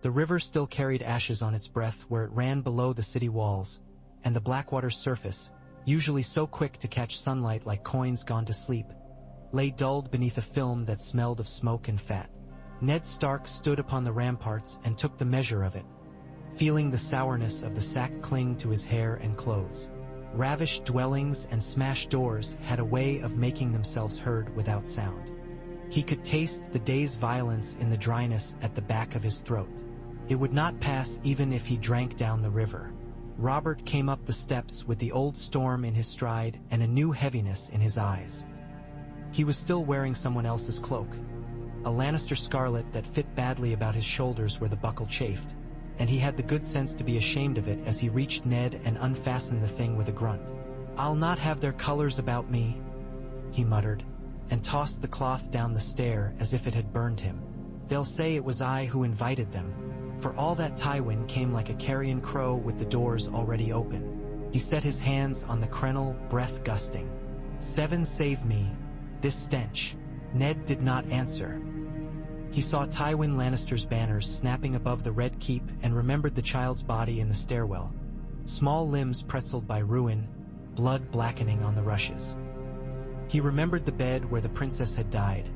The river still carried ashes on its breath where it ran below the city walls, and the Blackwater's surface, usually so quick to catch sunlight like coins gone to sleep, lay dulled beneath a film that smelled of smoke and fat. Ned Stark stood upon the ramparts and took the measure of it, feeling the sourness of the sack cling to his hair and clothes. Ravished dwellings and smashed doors had a way of making themselves heard without sound. He could taste the day's violence in the dryness at the back of his throat. It would not pass even if he drank down the river. Robert came up the steps with the old storm in his stride and a new heaviness in his eyes. He was still wearing someone else's cloak, a Lannister scarlet that fit badly about his shoulders where the buckle chafed, and he had the good sense to be ashamed of it as he reached Ned and unfastened the thing with a grunt. "I'll not have their colors about me," he muttered, and tossed the cloth down the stair as if it had burned him. "They'll say it was I who invited them." For all that, Tywin came like a carrion crow with the doors already open. He set his hands on the crenel, breath gusting. "Seven save me, this stench." Ned did not answer. He saw Tywin Lannister's banners snapping above the Red Keep and remembered the child's body in the stairwell, small limbs pretzeled by ruin, blood blackening on the rushes. He remembered the bed where the princess had died,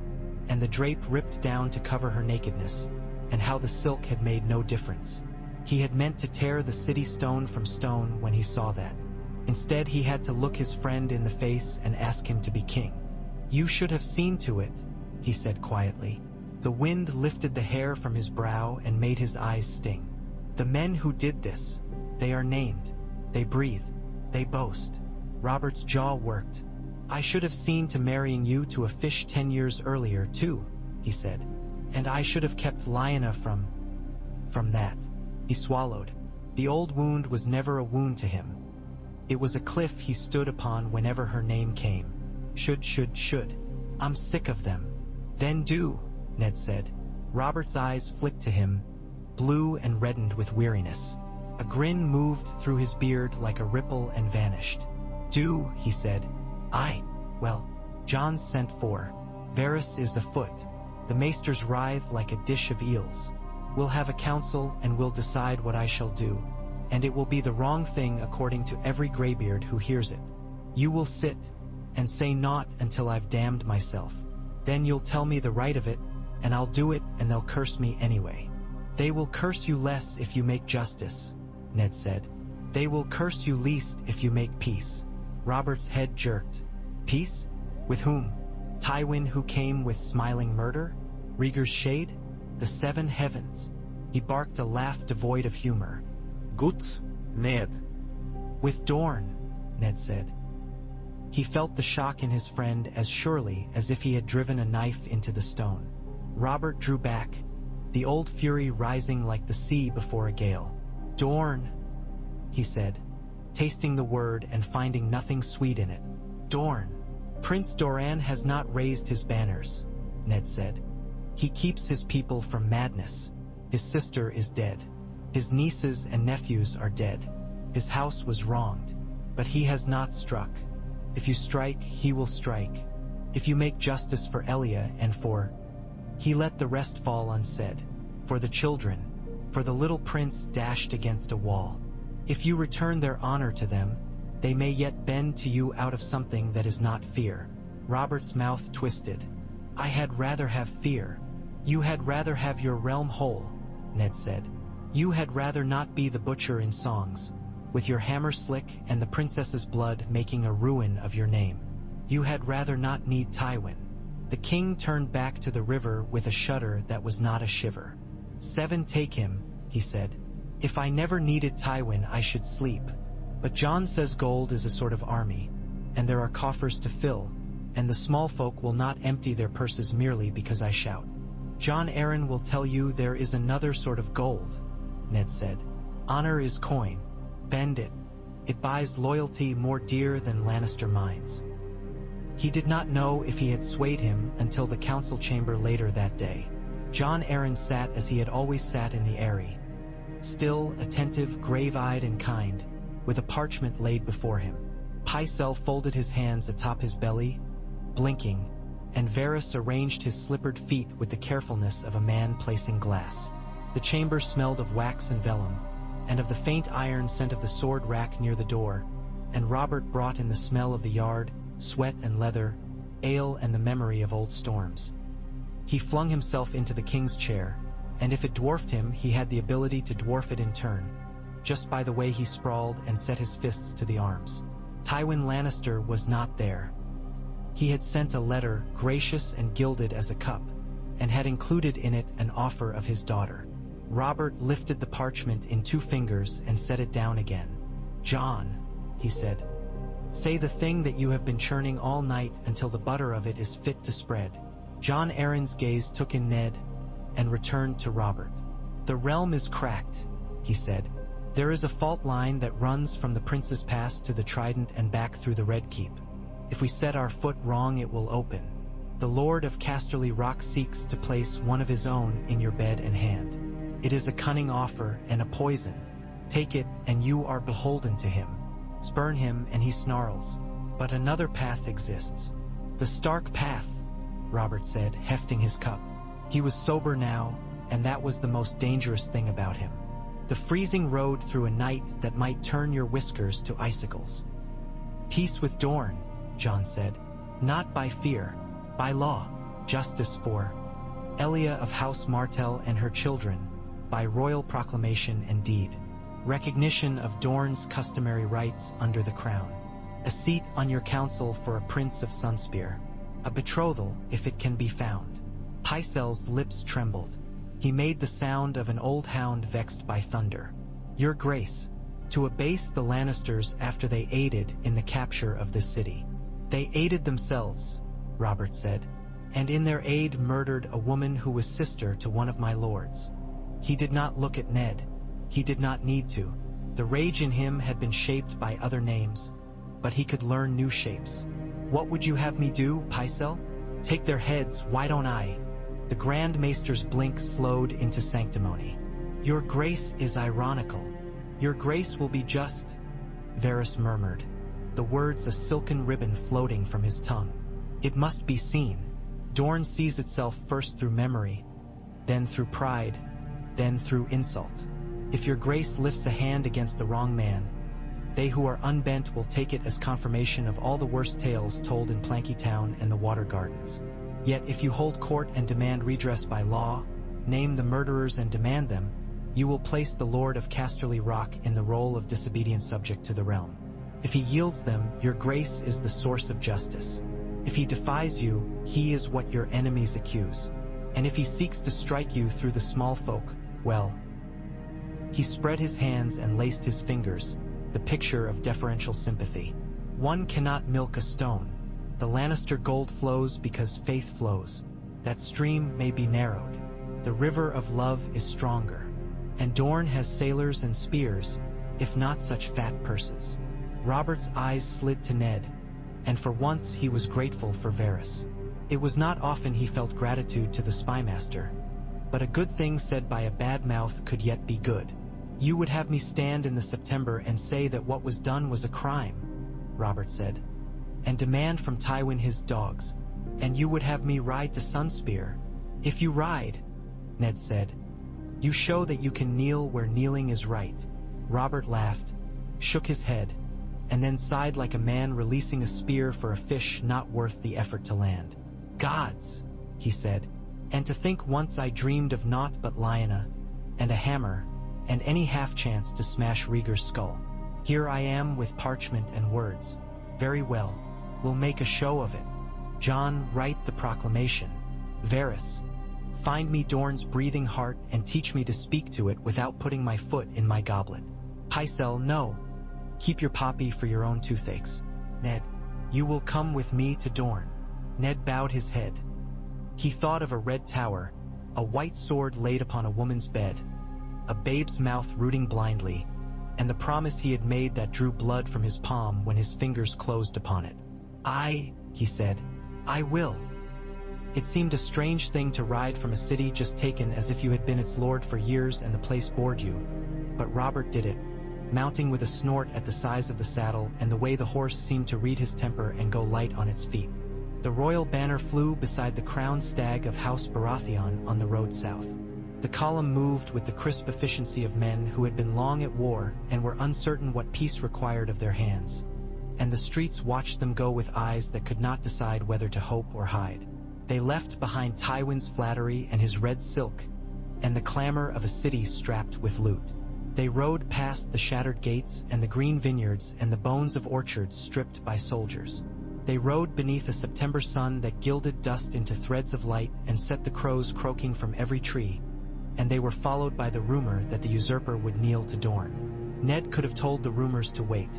and the drape ripped down to cover her nakedness, and how the silk had made no difference. He had meant to tear the city stone from stone when he saw that. Instead, he had to look his friend in the face and ask him to be king. "You should have seen to it," he said quietly. The wind lifted the hair from his brow and made his eyes sting. "The men who did this, they are named, they breathe, they boast." Robert's jaw worked. "I should have seen to marrying you to a fish 10 years earlier, too," he said. "And I should have kept Lyanna from that." He swallowed. The old wound was never a wound to him. It was a cliff he stood upon whenever her name came. Should. "I'm sick of them." "Then do," Ned said. Robert's eyes flicked to him, blue and reddened with weariness. A grin moved through his beard like a ripple and vanished. "Do," he said. Well, John's sent for. Varys is afoot. The maesters writhe like a dish of eels. We'll have a council and we'll decide what I shall do, and it will be the wrong thing according to every graybeard who hears it. You will sit and say naught until I've damned myself. Then you'll tell me the right of it, and I'll do it, and they'll curse me anyway." "They will curse you less if you make justice," Ned said. "They will curse you least if you make peace." Robert's head jerked. "Peace? With whom? Tywin, who came with smiling murder? Rhaegar's shade? The seven heavens?" He barked a laugh devoid of humor. "Guts, Ned." "With Dorne," Ned said. He felt the shock in his friend as surely as if he had driven a knife into the stone. Robert drew back, the old fury rising like the sea before a gale. "Dorne," he said, tasting the word and finding nothing sweet in it. "Dorne. Prince Doran has not raised his banners," Ned said. "He keeps his people from madness. His sister is dead. His nieces and nephews are dead. His house was wronged, but he has not struck. If you strike, he will strike. If you make justice for Elia and for—" He let the rest fall unsaid. "For the children, for the little prince dashed against a wall. If you return their honor to them, they may yet bend to you out of something that is not fear." Robert's mouth twisted. "I had rather have fear." "You had rather have your realm whole," Ned said. "You had rather not be the butcher in songs, with your hammer slick and the princess's blood making a ruin of your name. You had rather not need Tywin." The king turned back to the river with a shudder that was not a shiver. "Seven take him," he said. "If I never needed Tywin, I should sleep. But John says gold is a sort of army, and there are coffers to fill, and the small folk will not empty their purses merely because I shout." "John Arryn will tell you there is another sort of gold," Ned said. "Honor is coin. Bend it. It buys loyalty more dear than Lannister mines." He did not know if he had swayed him until the council chamber later that day. John Arryn sat as he had always sat in the Eyrie, still, attentive, grave-eyed and kind, with a parchment laid before him. Pycelle folded his hands atop his belly, blinking, and Varys arranged his slippered feet with the carefulness of a man placing glass. The chamber smelled of wax and vellum, and of the faint iron scent of the sword rack near the door, and Robert brought in the smell of the yard, sweat and leather, ale and the memory of old storms. He flung himself into the king's chair, and if it dwarfed him, he had the ability to dwarf it in turn, just by the way he sprawled and set his fists to the arms. Tywin Lannister was not there. He had sent a letter, gracious and gilded as a cup, and had included in it an offer of his daughter. Robert lifted the parchment in 2 fingers and set it down again. "John," he said, "say the thing that you have been churning all night until the butter of it is fit to spread." Jon Arryn's gaze took in Ned and returned to Robert. "The realm is cracked," he said. "There is a fault line that runs from the Prince's Pass to the Trident and back through the Red Keep. If we set our foot wrong, it will open. The Lord of Casterly Rock seeks to place one of his own in your bed and hand. It is a cunning offer and a poison. Take it and you are beholden to him. Spurn him and he snarls. But another path exists." "The Stark path," Robert said, hefting his cup. He was sober now, and that was the most dangerous thing about him. "The freezing road through a night that might turn your whiskers to icicles." "Peace with Dorne," Jon said. "Not by fear, by law. Justice for Elia of House Martell and her children, by royal proclamation and deed. Recognition of Dorne's customary rights under the crown. A seat on your council for a prince of Sunspear. A betrothal, if it can be found." Pycelle's lips trembled. He made the sound of an old hound vexed by thunder. "Your Grace, to abase the Lannisters after they aided in the capture of this city." "They aided themselves," Robert said, "and in their aid murdered a woman who was sister to one of my lords." He did not look at Ned. He did not need to. The rage in him had been shaped by other names, but he could learn new shapes. "What would you have me do, Pycelle?" "Take their heads, why don't I?" The Grand Maester's blink slowed into sanctimony. "Your Grace is ironical. Your Grace will be just," Varys murmured, the words a silken ribbon floating from his tongue. "It must be seen. Dorne sees itself first through memory, then through pride, then through insult. If your Grace lifts a hand against the wrong man, they who are unbent will take it as confirmation of all the worst tales told in Planky Town and the Water Gardens. Yet if you hold court and demand redress by law, name the murderers and demand them, you will place the Lord of Casterly Rock in the role of disobedient subject to the realm. If he yields them, your Grace is the source of justice. If he defies you, he is what your enemies accuse. And if he seeks to strike you through the small folk, well..." He spread his hands and laced his fingers, the picture of deferential sympathy. "One cannot milk a stone. The Lannister gold flows because faith flows. That stream may be narrowed. The river of love is stronger. And Dorne has sailors and spears, if not such fat purses." Robert's eyes slid to Ned, and for once he was grateful for Varys. It was not often he felt gratitude to the spymaster, but a good thing said by a bad mouth could yet be good. "You would have me stand in the September and say that what was done was a crime," Robert said, "and demand from Tywin his dogs, and you would have me ride to Sunspear." "If you ride," Ned said, "you show that you can kneel where kneeling is right." Robert laughed, shook his head, and then sighed like a man releasing a spear for a fish not worth the effort to land. "Gods," he said, "and to think once I dreamed of naught but Lyanna, and a hammer, and any half-chance to smash Rhaegar's skull. Here I am with parchment and words. Very well, we'll make a show of it. Jon, write the proclamation. Varys, find me Dorne's breathing heart and teach me to speak to it without putting my foot in my goblet. Pycelle, no. Keep your poppy for your own toothaches. Ned, you will come with me to Dorne." Ned bowed his head. He thought of a red tower, a white sword laid upon a woman's bed, a babe's mouth rooting blindly, and the promise he had made that drew blood from his palm when his fingers closed upon it. He said, "I will." It seemed a strange thing to ride from a city just taken as if you had been its lord for years and the place bored you, but Robert did it, mounting with a snort at the size of the saddle and the way the horse seemed to read his temper and go light on its feet. The royal banner flew beside the crowned stag of House Baratheon on the road south. The column moved with the crisp efficiency of men who had been long at war and were uncertain what peace required of their hands. And the streets watched them go with eyes that could not decide whether to hope or hide. They left behind Tywin's flattery and his red silk, and the clamor of a city strapped with loot. They rode past the shattered gates and the green vineyards and the bones of orchards stripped by soldiers. They rode beneath a September sun that gilded dust into threads of light and set the crows croaking from every tree, and they were followed by the rumor that the usurper would kneel to Dorne. Ned could have told the rumors to wait.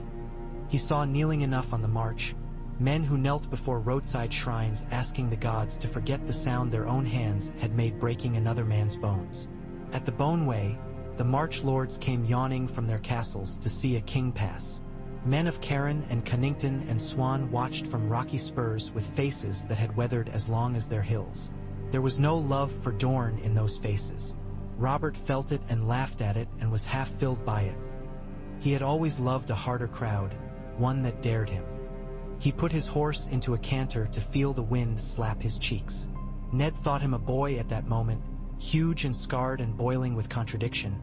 He saw kneeling enough on the march, men who knelt before roadside shrines asking the gods to forget the sound their own hands had made breaking another man's bones. At the Bone Way, the march lords came yawning from their castles to see a king pass. Men of Cairn and Connington and Swan watched from rocky spurs with faces that had weathered as long as their hills. There was no love for Dorne in those faces. Robert felt it and laughed at it and was half filled by it. He had always loved a harder crowd, one that dared him. He put his horse into a canter to feel the wind slap his cheeks. Ned thought him a boy at that moment, huge and scarred and boiling with contradiction,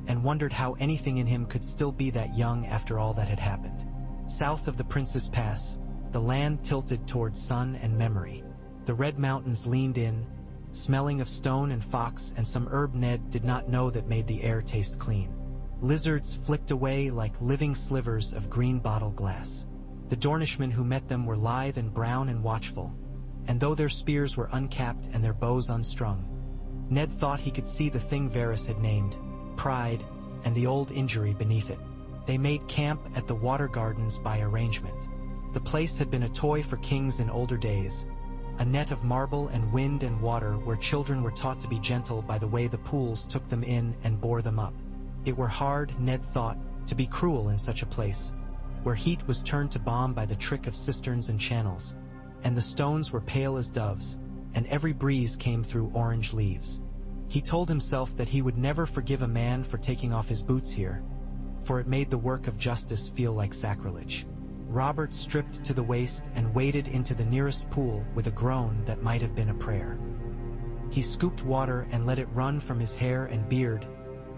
and wondered how anything in him could still be that young after all that had happened. South of the Prince's Pass, the land tilted toward sun and memory. The red mountains leaned in, smelling of stone and fox and some herb Ned did not know that made the air taste clean. Lizards flicked away like living slivers of green bottle glass. The Dornishmen who met them were lithe and brown and watchful, and though their spears were uncapped and their bows unstrung, Ned thought he could see the thing Varys had named, pride, and the old injury beneath it. They made camp at the Water Gardens by arrangement. The place had been a toy for kings in older days, a net of marble and wind and water where children were taught to be gentle by the way the pools took them in and bore them up. It were hard, Ned thought, to be cruel in such a place, where heat was turned to balm by the trick of cisterns and channels, and the stones were pale as doves, and every breeze came through orange leaves. He told himself that he would never forgive a man for taking off his boots here, for it made the work of justice feel like sacrilege. Robert stripped to the waist and waded into the nearest pool with a groan that might have been a prayer. He scooped water and let it run from his hair and beard,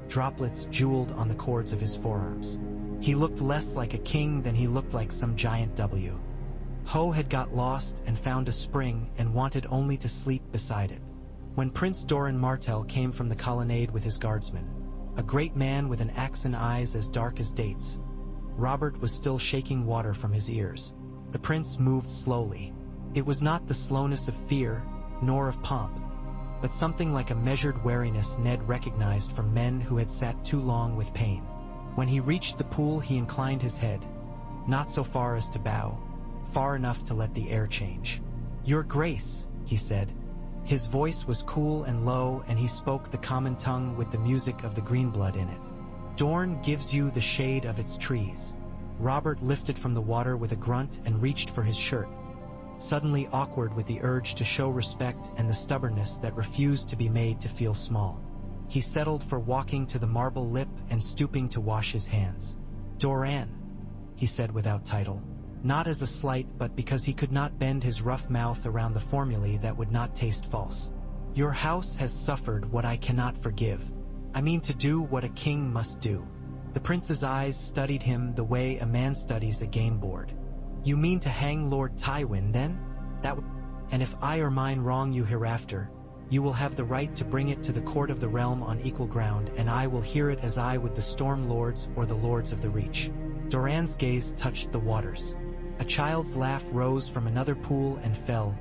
droplets jeweled on the cords of his forearms. He looked less like a king than he looked like some giant W. Ho had got lost and found a spring and wanted only to sleep beside it. When Prince Doran Martell came from the colonnade with his guardsmen, a great man with an axe and eyes as dark as dates, Robert was still shaking water from his ears. The prince moved slowly. It was not the slowness of fear, nor of pomp, but something like a measured wariness Ned recognized from men who had sat too long with pain. When he reached the pool, he inclined his head, not so far as to bow, far enough to let the air change. "Your Grace," he said. His voice was cool and low, and he spoke the common tongue with the music of the greenblood in it. "Dorne gives you the shade of its trees." Robert lifted from the water with a grunt and reached for his shirt, suddenly awkward with the urge to show respect and the stubbornness that refused to be made to feel small. He settled for walking to the marble lip and stooping to wash his hands. "Doran," he said without title, not as a slight but because he could not bend his rough mouth around the formulae that would not taste false. "Your house has suffered what I cannot forgive. I mean to do what a king must do." The prince's eyes studied him the way a man studies a game board. "You mean to hang Lord Tywin, then? And if I or mine wrong you hereafter, you will have the right to bring it to the court of the realm on equal ground, and I will hear it as I would the Storm Lords or the Lords of the Reach." Doran's gaze touched the waters. A child's laugh rose from another pool and fell,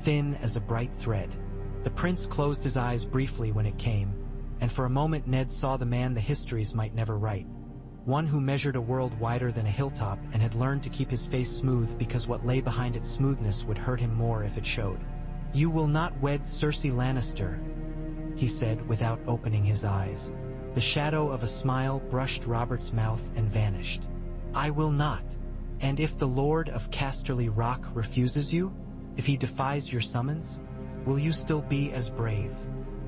thin as a bright thread. The prince closed his eyes briefly when it came, and for a moment Ned saw the man the histories might never write. One who measured a world wider than a hilltop and had learned to keep his face smooth because what lay behind its smoothness would hurt him more if it showed. "You will not wed Cersei Lannister," he said without opening his eyes. The shadow of a smile brushed Robert's mouth and vanished. "I will not. And if the Lord of Casterly Rock refuses you, if he defies your summons, will you still be as brave?"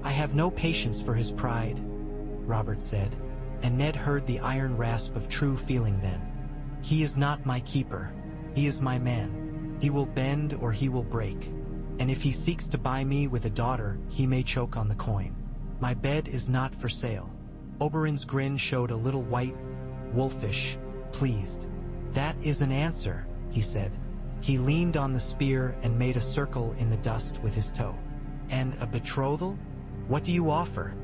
"I have no patience for his pride," Robert said, and Ned heard the iron rasp of true feeling then. "He is not my keeper. He is my man. He will bend or he will break. And if he seeks to buy me with a daughter, he may choke on the coin." My bed is not for sale. Oberyn's grin showed a little white, wolfish, pleased. That is an answer, he said. He leaned on the spear and made a circle in the dust with his toe. And a betrothal? What do you offer?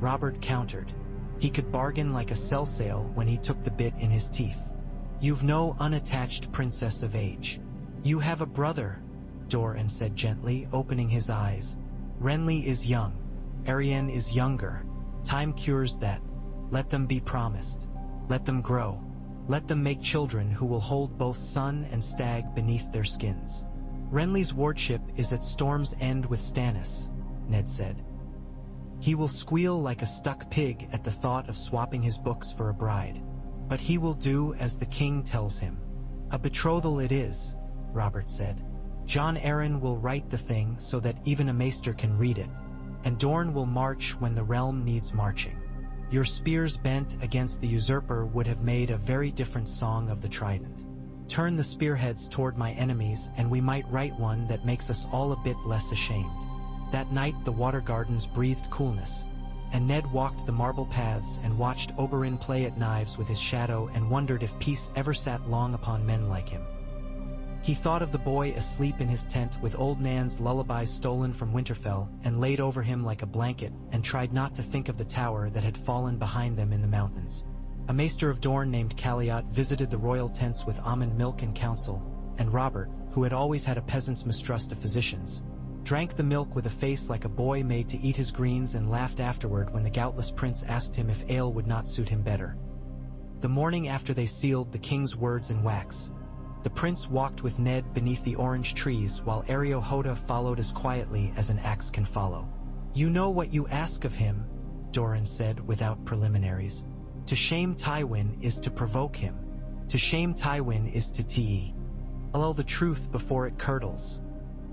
Robert countered. He could bargain like a sell-sale when he took the bit in his teeth. You've no unattached princess of age. You have a brother, Dorne said gently, opening his eyes. Renly is young. Arianne is younger. Time cures that. Let them be promised. Let them grow. Let them make children who will hold both sun and stag beneath their skins. Renly's wardship is at Storm's End with Stannis, Ned said. He will squeal like a stuck pig at the thought of swapping his books for a bride. But he will do as the king tells him. A betrothal it is, Robert said. Jon Arryn will write the thing so that even a maester can read it, and Dorne will march when the realm needs marching. Your spears bent against the usurper would have made a very different song of the trident. Turn the spearheads toward my enemies, and we might write one that makes us all a bit less ashamed. That night the water gardens breathed coolness, and Ned walked the marble paths and watched Oberyn play at knives with his shadow and wondered if peace ever sat long upon men like him. He thought of the boy asleep in his tent with old Nan's lullabies stolen from Winterfell and laid over him like a blanket, and tried not to think of the tower that had fallen behind them in the mountains. A maester of Dorne named Caliot visited the royal tents with almond milk and counsel, and Robert, who had always had a peasant's mistrust of physicians, drank the milk with a face like a boy made to eat his greens and laughed afterward when the goutless prince asked him if ale would not suit him better. The morning after they sealed the king's words in wax, the prince walked with Ned beneath the orange trees while Ariohota followed as quietly as an axe can follow. You know what you ask of him, Dorne said without preliminaries. To shame Tywin is to provoke him. To shame Tywin is to tee. Allow the truth before it curdles,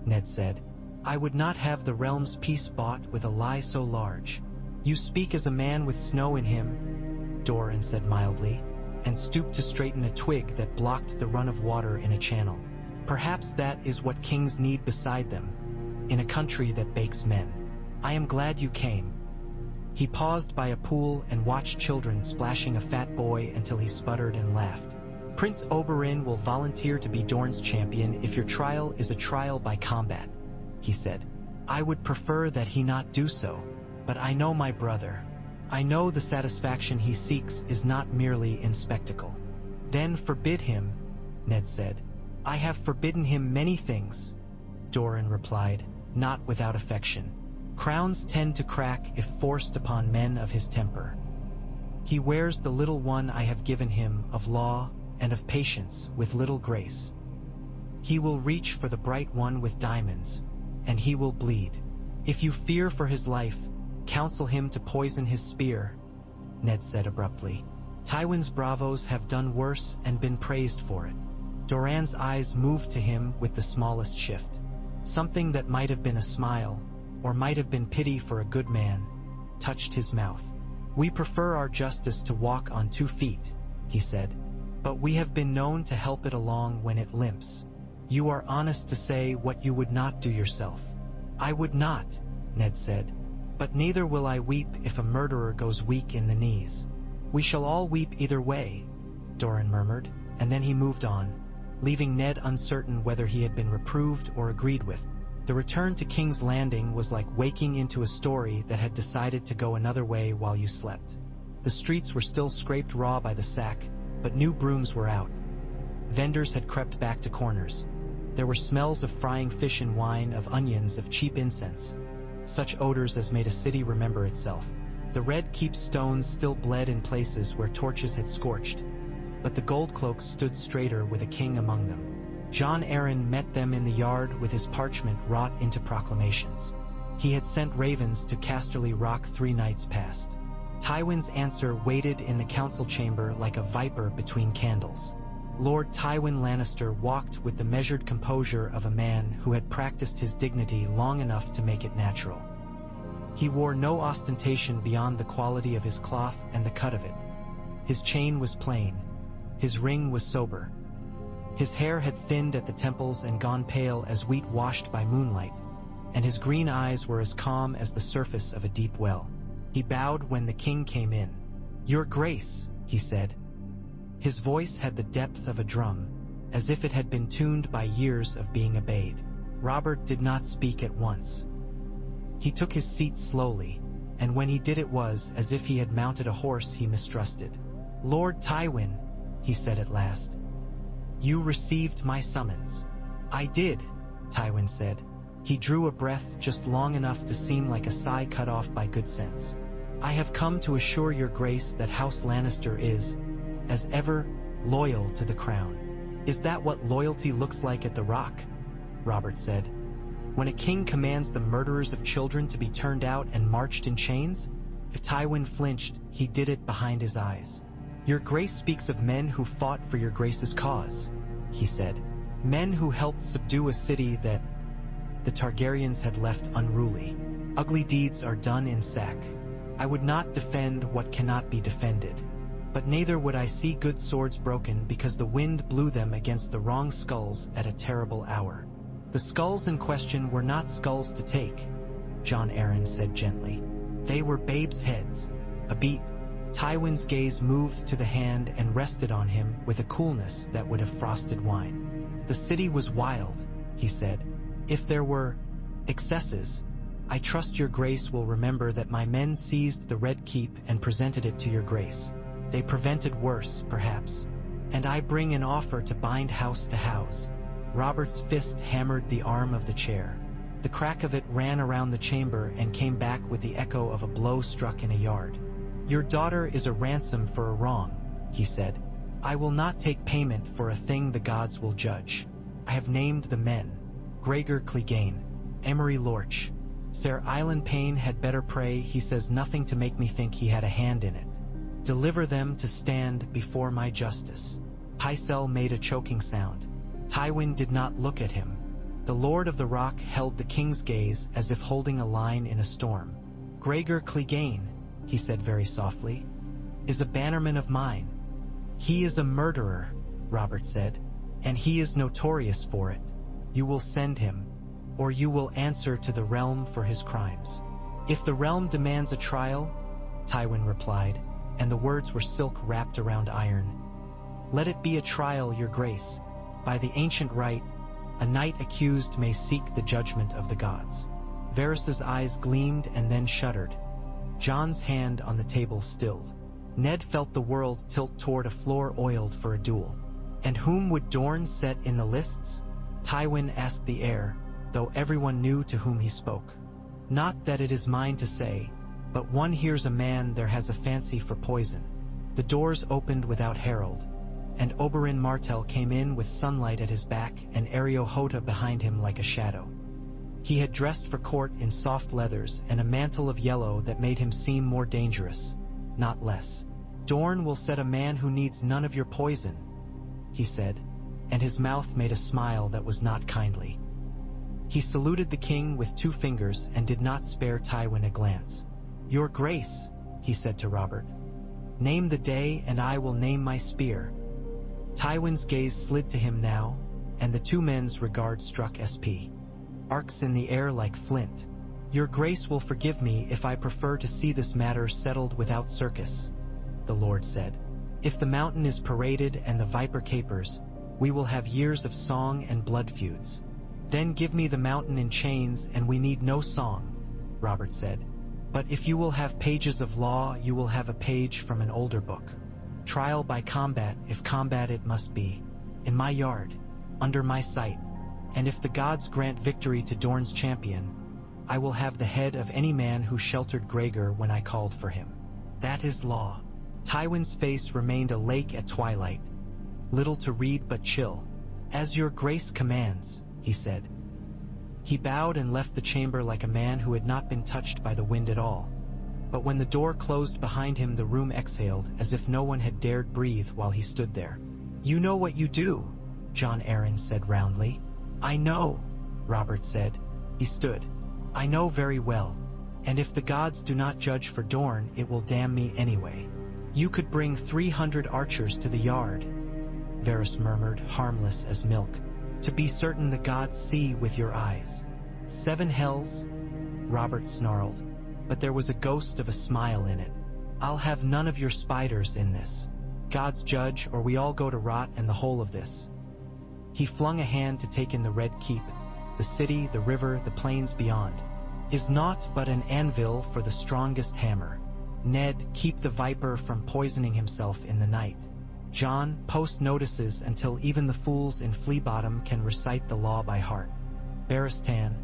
Ned said. I would not have the realm's peace bought with a lie so large. You speak as a man with snow in him, Dorne said mildly, and stooped to straighten a twig that blocked the run of water in a channel. Perhaps that is what kings need beside them, in a country that bakes men. I am glad you came. He paused by a pool and watched children splashing a fat boy until he sputtered and laughed. Prince Oberyn will volunteer to be Dorne's champion if your trial is a trial by combat, he said. I would prefer that he not do so, but I know my brother. I know the satisfaction he seeks is not merely in spectacle. Then forbid him, Ned said. I have forbidden him many things, Dorne replied, not without affection. Crowns tend to crack if forced upon men of his temper. He wears the little one I have given him of law and of patience with little grace. He will reach for the bright one with diamonds, and he will bleed. If you fear for his life, counsel him to poison his spear, Ned said abruptly. Tywin's bravos have done worse and been praised for it. Doran's eyes moved to him with the smallest shift. Something that might have been a smile, or might have been pity for a good man, touched his mouth. We prefer our justice to walk on 2 feet, he said, but we have been known to help it along when it limps. You are honest to say what you would not do yourself. I would not, Ned said, but neither will I weep if a murderer goes weak in the knees. We shall all weep either way, Dorne murmured, and then he moved on, leaving Ned uncertain whether he had been reproved or agreed with. The return to King's Landing was like waking into a story that had decided to go another way while you slept. The streets were still scraped raw by the sack, but new brooms were out. Vendors had crept back to corners. There were smells of frying fish and wine, of onions, of cheap incense. Such odors as made a city remember itself. The red keep stones still bled in places where torches had scorched, but the gold cloaks stood straighter with a king among them. Jon Arryn met them in the yard with his parchment wrought into proclamations. He had sent ravens to Casterly Rock 3 nights past. Tywin's answer waited in the council chamber like a viper between candles. Lord Tywin Lannister walked with the measured composure of a man who had practiced his dignity long enough to make it natural. He wore no ostentation beyond the quality of his cloth and the cut of it. His chain was plain. His ring was sober. His hair had thinned at the temples and gone pale as wheat washed by moonlight, and his green eyes were as calm as the surface of a deep well. He bowed when the king came in. "Your Grace," he said. His voice had the depth of a drum, as if it had been tuned by years of being obeyed. Robert did not speak at once. He took his seat slowly, and when he did it was as if he had mounted a horse he mistrusted. "Lord Tywin," he said at last, "you received my summons." "I did," Tywin said. He drew a breath just long enough to seem like a sigh cut off by good sense. "I have come to assure your Grace that House Lannister is, as ever, loyal to the crown." "Is that what loyalty looks like at the Rock?" Robert said. "When a king commands the murderers of children to be turned out and marched in chains?" If Tywin flinched, he did it behind his eyes. "Your Grace speaks of men who fought for your Grace's cause," he said. "Men who helped subdue a city that the Targaryens had left unruly. Ugly deeds are done in sack. I would not defend what cannot be defended. But neither would I see good swords broken because the wind blew them against the wrong skulls at a terrible hour." "The skulls in question were not skulls to take," Jon Arryn said gently. "They were babes' heads." A beat. Tywin's gaze moved to the hand and rested on him with a coolness that would have frosted wine. "The city was wild," he said. "If there were excesses, I trust your Grace will remember that my men seized the Red Keep and presented it to your Grace. They prevented worse, perhaps. And I bring an offer to bind house to house." Robert's fist hammered the arm of the chair. The crack of it ran around the chamber and came back with the echo of a blow struck in a yard. "Your daughter is a ransom for a wrong," he said. "I will not take payment for a thing the gods will judge. I have named the men. Gregor Clegane, Emery Lorch. Ser Island Payne had better pray he says nothing to make me think he had a hand in it. Deliver them to stand before my justice." Pycelle made a choking sound. Tywin did not look at him. The Lord of the Rock held the king's gaze as if holding a line in a storm. "Gregor Clegane," he said very softly, "is a bannerman of mine." "He is a murderer," Robert said, "and he is notorious for it. You will send him, or you will answer to the realm for his crimes." "If the realm demands a trial," Tywin replied, and the words were silk wrapped around iron, "let it be a trial, your Grace. By the ancient right, a knight accused may seek the judgment of the gods." Varys's eyes gleamed and then shuddered. Jon's hand on the table stilled. Ned felt the world tilt toward a floor oiled for a duel. "And whom would Dorne set in the lists?" Tywin asked the heir, though everyone knew to whom he spoke. "Not that it is mine to say, but one hears a man there has a fancy for poison." The doors opened without herald, and Oberyn Martell came in with sunlight at his back and Areo Hota behind him like a shadow. He had dressed for court in soft leathers and a mantle of yellow that made him seem more dangerous, not less. "Dorne will set a man who needs none of your poison," he said, and his mouth made a smile that was not kindly. He saluted the king with 2 fingers and did not spare Tywin a glance. "Your Grace," he said to Robert, "name the day and I will name my spear." Tywin's gaze slid to him now, and the 2 men's regard struck SP. Arcs in the air like flint. "Your Grace will forgive me if I prefer to see this matter settled without circus," the Lord said. "If the mountain is paraded and the viper capers, we will have years of song and blood feuds. Then give me the mountain in chains and we need no song," Robert said. "But if you will have pages of law, you will have a page from an older book. Trial by combat, if combat it must be. In my yard, under my sight. And if the gods grant victory to Dorne's champion, I will have the head of any man who sheltered Gregor when I called for him. That is law." Tywin's face remained a lake at twilight, little to read but chill. "As your Grace commands," he said. He bowed and left the chamber like a man who had not been touched by the wind at all. But when the door closed behind him, the room exhaled as if no one had dared breathe while he stood there. "You know what you do," Jon Arryn said roundly. "I know," Robert said. He stood. "I know very well. And if the gods do not judge for Dorne, it will damn me anyway." "You could bring 300 archers to the yard," Varys murmured, harmless as milk. "To be certain the gods see with your eyes." 7 hells? Robert snarled. but there was a ghost of a smile in it. "I'll have none of your spiders in this. God's judge, or we all go to rot and the whole of this." He flung a hand to take in the Red Keep, the city, the river, the plains beyond. "Is naught but an anvil for the strongest hammer. Ned, keep the viper from poisoning himself in the night. John, post notices until even the fools in Flea Bottom can recite the law by heart. Baratheon,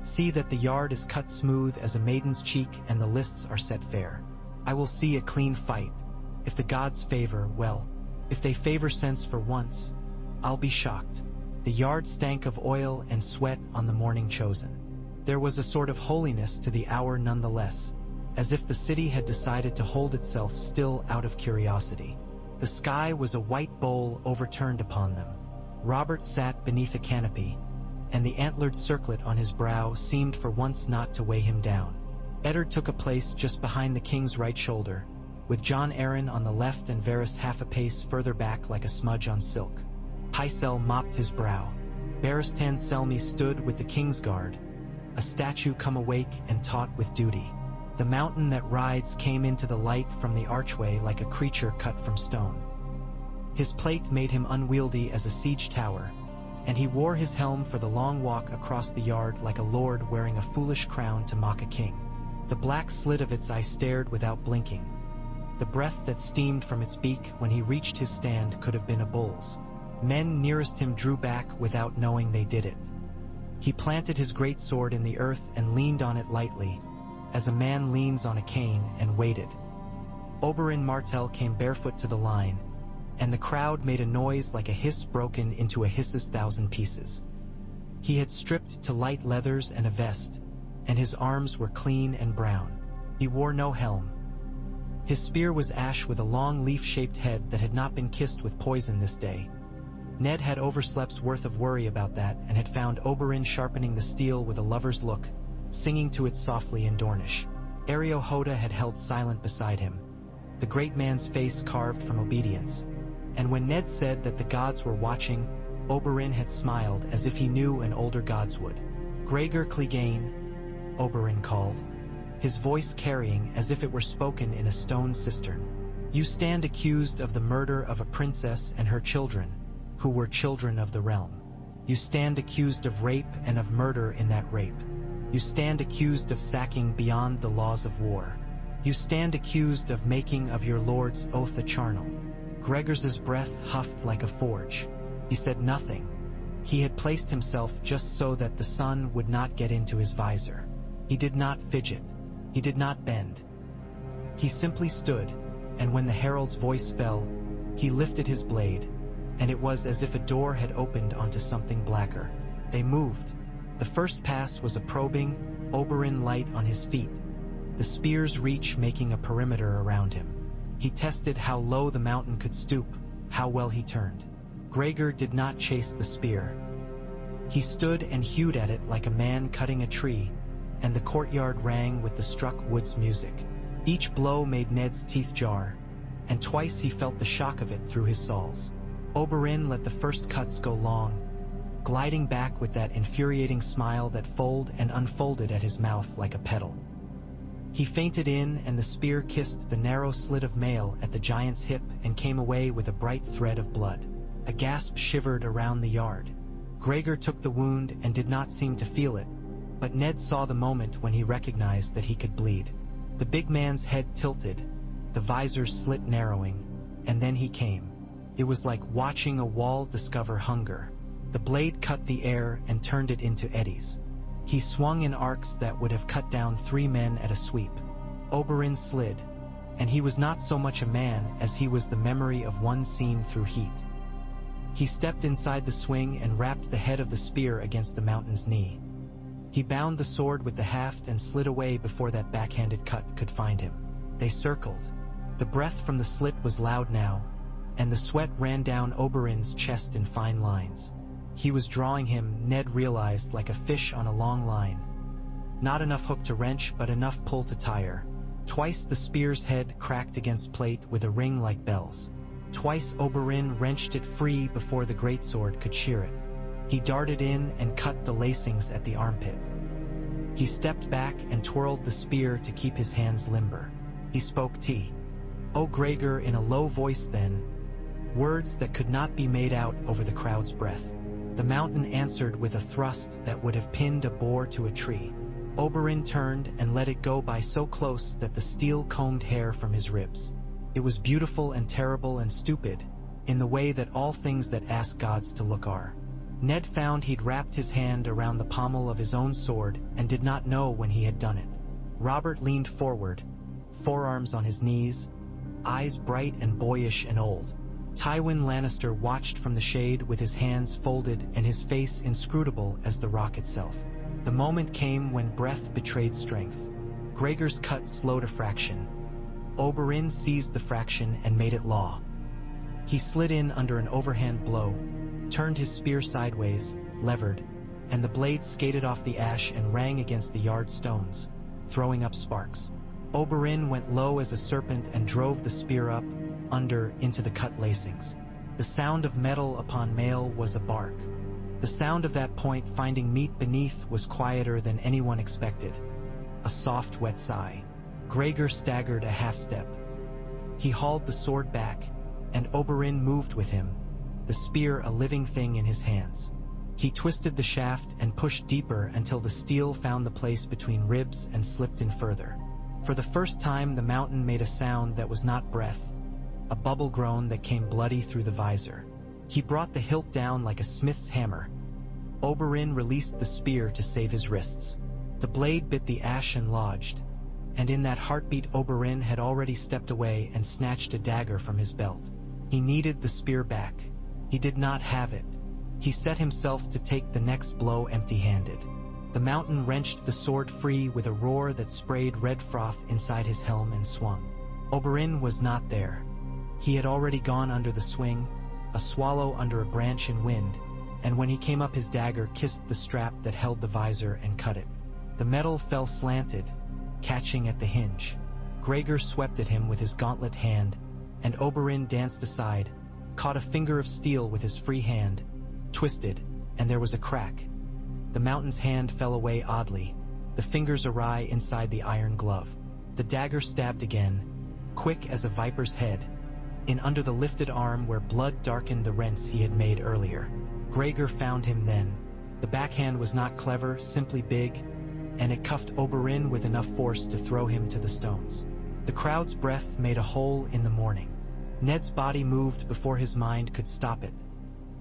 see that the yard is cut smooth as a maiden's cheek and the lists are set fair. I will see a clean fight. If the gods favor, well. If they favor sense for once, I'll be shocked." The yard stank of oil and sweat on the morning chosen. There was a sort of holiness to the hour nonetheless, as if the city had decided to hold itself still out of curiosity. The sky was a white bowl overturned upon them. Robert sat beneath a canopy, and the antlered circlet on his brow seemed for once not to weigh him down. Eddard took a place just behind the king's right shoulder, with Jon Arryn on the left and Varys half a pace further back like a smudge on silk. Pycelle mopped his brow. Barristan Selmy stood with the king's guard, a statue come awake and taut with duty. The mountain that rides came into the light from the archway like a creature cut from stone. His plate made him unwieldy as a siege tower, and he wore his helm for the long walk across the yard like a lord wearing a foolish crown to mock a king. The black slit of its eye stared without blinking. The breath that steamed from its beak when he reached his stand could have been a bull's. Men nearest him drew back without knowing they did it. He planted his great sword in the earth and leaned on it lightly, as a man leans on a cane, and waited. Oberyn Martell came barefoot to the line, and the crowd made a noise like a hiss broken into a hiss's thousand pieces. He had stripped to light leathers and a vest, and his arms were clean and brown. He wore no helm. His spear was ash with a long leaf-shaped head that had not been kissed with poison this day. Ned had overslept's worth of worry about that and had found Oberyn sharpening the steel with a lover's look, singing to it softly in Dornish. Areo Hoda had held silent beside him, the great man's face carved from obedience. And when Ned said that the gods were watching, Oberyn had smiled as if he knew an older gods would. "Gregor Clegane," Oberyn called, his voice carrying as if it were spoken in a stone cistern. "You stand accused of the murder of a princess and her children, who were children of the realm. You stand accused of rape and of murder in that rape. You stand accused of sacking beyond the laws of war. You stand accused of making of your lord's oath a charnel." Gregor's breath huffed like a forge. He said nothing. He had placed himself just so that the sun would not get into his visor. He did not fidget. He did not bend. He simply stood, and when the herald's voice fell, he lifted his blade, and it was as if a door had opened onto something blacker. They moved. The first pass was a probing, Oberyn light on his feet, the spear's reach making a perimeter around him. He tested how low the mountain could stoop, how well he turned. Gregor did not chase the spear. He stood and hewed at it like a man cutting a tree, and the courtyard rang with the struck wood's music. Each blow made Ned's teeth jar, and twice he felt the shock of it through his soles. Oberyn let the first cuts go long, gliding back with that infuriating smile that folded and unfolded at his mouth like a petal. He feinted in, and the spear kissed the narrow slit of mail at the giant's hip and came away with a bright thread of blood. A gasp shivered around the yard. Gregor took the wound and did not seem to feel it, but Ned saw the moment when he recognized that he could bleed. The big man's head tilted, the visor's slit narrowing, and then he came. It was like watching a wall discover hunger. The blade cut the air and turned it into eddies. He swung in arcs that would have cut down 3 men at a sweep. Oberyn slid, and he was not so much a man as he was the memory of one seen through heat. He stepped inside the swing and rapped the head of the spear against the mountain's knee. He bound the sword with the haft and slid away before that backhanded cut could find him. They circled. The breath from the slit was loud now, and the sweat ran down Oberyn's chest in fine lines. He was drawing him, Ned realized, like a fish on a long line. Not enough hook to wrench, but enough pull to tire. Twice the spear's head cracked against plate with a ring like bells. Twice Oberyn wrenched it free before the greatsword could shear it. He darted in and cut the lacings at the armpit. He stepped back and twirled the spear to keep his hands limber. He spoke "O Gregor" in a low voice then, words that could not be made out over the crowd's breath. The mountain answered with a thrust that would have pinned a boar to a tree. Oberyn turned and let it go by so close that the steel combed hair from his ribs. It was beautiful and terrible and stupid, in the way that all things that ask gods to look are. Ned found he'd wrapped his hand around the pommel of his own sword and did not know when he had done it. Robert leaned forward, forearms on his knees, eyes bright and boyish and old. Tywin Lannister watched from the shade with his hands folded and his face inscrutable as the rock itself. The moment came when breath betrayed strength. Gregor's cut slowed a fraction. Oberyn seized the fraction and made it law. He slid in under an overhand blow, turned his spear sideways, levered, and the blade skated off the ash and rang against the yard stones, throwing up sparks. Oberyn went low as a serpent and drove the spear up, under, into the cut lacings. The sound of metal upon mail was a bark. The sound of that point finding meat beneath was quieter than anyone expected. A soft, wet sigh. Gregor staggered a half-step. He hauled the sword back, and Oberyn moved with him, the spear a living thing in his hands. He twisted the shaft and pushed deeper until the steel found the place between ribs and slipped in further. For the first time the mountain made a sound that was not breath, a bubble groan that came bloody through the visor. He brought the hilt down like a smith's hammer. Oberyn released the spear to save his wrists. The blade bit the ash and lodged, and in that heartbeat Oberyn had already stepped away and snatched a dagger from his belt. He needed the spear back. He did not have it. He set himself to take the next blow empty-handed. The mountain wrenched the sword free with a roar that sprayed red froth inside his helm and swung. Oberyn was not there. He had already gone under the swing, a swallow under a branch in wind, and when he came up his dagger kissed the strap that held the visor and cut it. The metal fell slanted, catching at the hinge. Gregor swept at him with his gauntlet hand, and Oberyn danced aside, caught a finger of steel with his free hand, twisted, and there was a crack. The mountain's hand fell away oddly, the fingers awry inside the iron glove. The dagger stabbed again, quick as a viper's head, in under the lifted arm where blood darkened the rents he had made earlier. Gregor found him then. The backhand was not clever, simply big, and it cuffed Oberyn with enough force to throw him to the stones. The crowd's breath made a hole in the morning. Ned's body moved before his mind could stop it.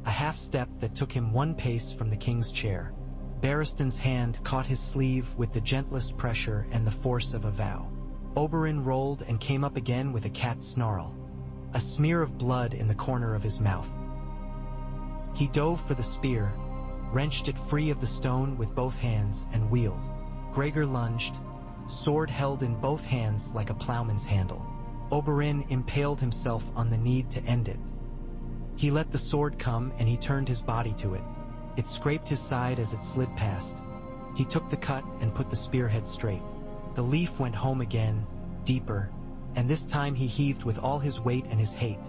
A half-step that took him one pace from the king's chair. Barristan's hand caught his sleeve with the gentlest pressure and the force of a vow. Oberyn rolled and came up again with a cat's snarl. A smear of blood in the corner of his mouth. He dove for the spear, wrenched it free of the stone with both hands and wheeled. Gregor lunged, sword held in both hands like a plowman's handle. Oberyn impaled himself on the need to end it. He let the sword come and he turned his body to it. It scraped his side as it slid past. He took the cut and put the spearhead straight. The leaf went home again, deeper, and this time he heaved with all his weight and his hate.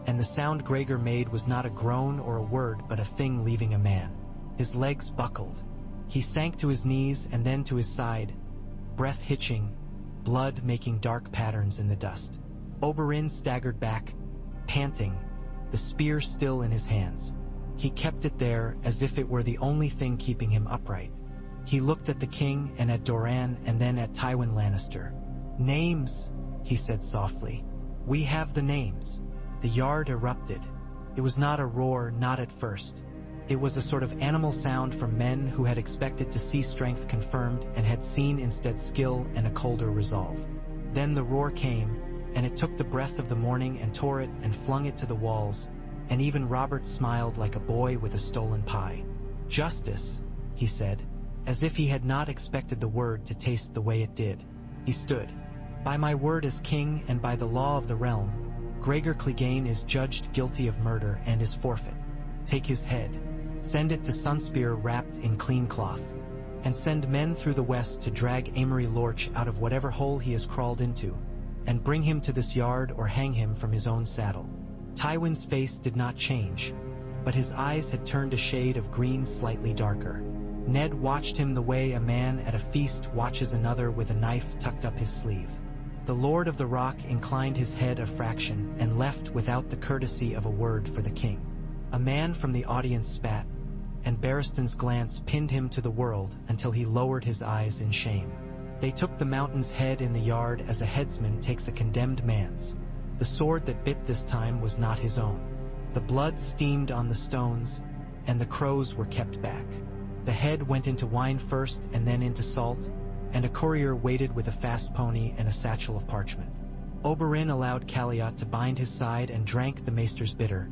And the sound Gregor made was not a groan or a word but a thing leaving a man. His legs buckled. He sank to his knees and then to his side, breath hitching, blood making dark patterns in the dust. Oberyn staggered back, panting, the spear still in his hands. He kept it there as if it were the only thing keeping him upright. He looked at the king and at Doran and then at Tywin Lannister. "Names," he said softly. "We have the names." The yard erupted. It was not a roar, not at first. It was a sort of animal sound from men who had expected to see strength confirmed and had seen instead skill and a colder resolve. Then the roar came, and it took the breath of the morning and tore it and flung it to the walls, and even Robert smiled like a boy with a stolen pie. "Justice," he said, as if he had not expected the word to taste the way it did. He stood. "By my word as king and by the law of the realm, Gregor Clegane is judged guilty of murder and is forfeit. Take his head, send it to Sunspear wrapped in clean cloth, and send men through the west to drag Amory Lorch out of whatever hole he has crawled into, and bring him to this yard or hang him from his own saddle." Tywin's face did not change, but his eyes had turned a shade of green slightly darker. Ned watched him the way a man at a feast watches another with a knife tucked up his sleeve. The Lord of the Rock inclined his head a fraction and left without the courtesy of a word for the king. A man from the audience spat, and Barristan's glance pinned him to the world until he lowered his eyes in shame. They took the mountain's head in the yard as a headsman takes a condemned man's. The sword that bit this time was not his own. The blood steamed on the stones, and the crows were kept back. The head went into wine first and then into salt, and a courier waited with a fast pony and a satchel of parchment. Oberyn allowed Caliot to bind his side and drank the maester's bitter,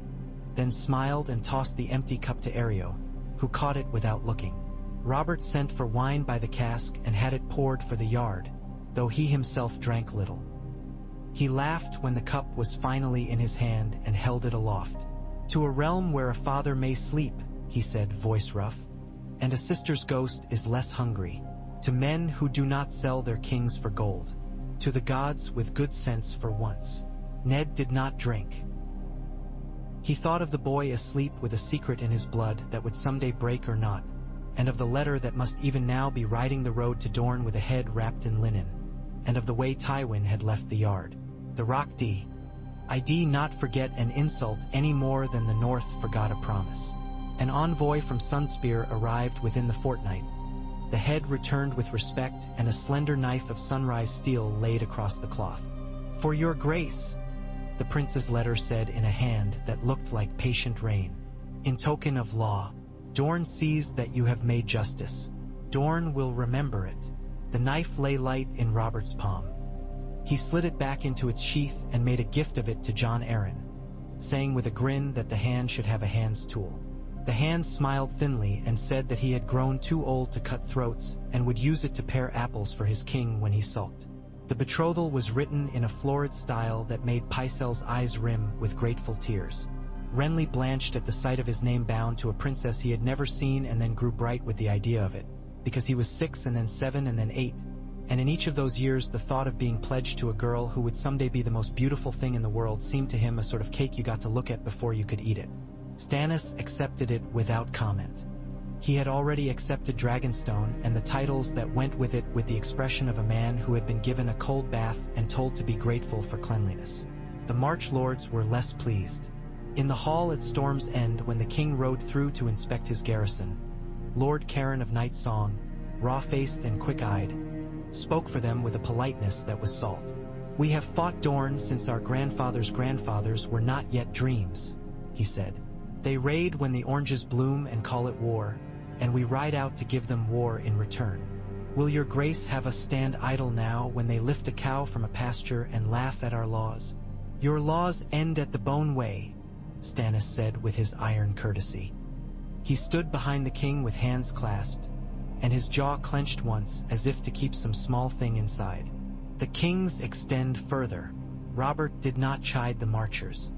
then smiled and tossed the empty cup to Areo, who caught it without looking. Robert sent for wine by the cask and had it poured for the yard, though he himself drank little. He laughed when the cup was finally in his hand and held it aloft. "To a realm where a father may sleep," he said, voice rough, "and a sister's ghost is less hungry. To men who do not sell their kings for gold. To the gods with good sense for once." Ned did not drink. He thought of the boy asleep with a secret in his blood that would someday break or not, and of the letter that must even now be riding the road to Dorne with a head wrapped in linen, and of the way Tywin had left the yard. The Rock I not forget an insult any more than the North forgot a promise. An envoy from Sunspear arrived within the fortnight. The head returned with respect, and a slender knife of sunrise steel laid across the cloth. "For your grace," the prince's letter said in a hand that looked like patient rain. "In token of law, Dorne sees that you have made justice. Dorne will remember it." The knife lay light in Robert's palm. He slid it back into its sheath and made a gift of it to Jon Arryn, saying with a grin that the hand should have a hand's tool. The hand smiled thinly and said that he had grown too old to cut throats and would use it to pare apples for his king when he sulked. The betrothal was written in a florid style that made Pycelle's eyes rim with grateful tears. Renly blanched at the sight of his name bound to a princess he had never seen, and then grew bright with the idea of it, because he was 6 and then 7 and then 8, and in each of those years the thought of being pledged to a girl who would someday be the most beautiful thing in the world seemed to him a sort of cake you got to look at before you could eat it. Stannis accepted it without comment. He had already accepted Dragonstone and the titles that went with it with the expression of a man who had been given a cold bath and told to be grateful for cleanliness. The March Lords were less pleased. In the hall at Storm's End, when the king rode through to inspect his garrison, Lord Cairn of Night Song, raw-faced and quick-eyed, spoke for them with a politeness that was salt. "We have fought Dorne since our grandfathers' grandfathers were not yet dreams," he said. "They raid when the oranges bloom and call it war, and we ride out to give them war in return. Will your grace have us stand idle now when they lift a cow from a pasture and laugh at our laws? Your laws end at the Bone Way," Stannis said with his iron courtesy. He stood behind the king with hands clasped, and his jaw clenched once as if to keep some small thing inside. The kings extend further. Robert did not chide the marchers.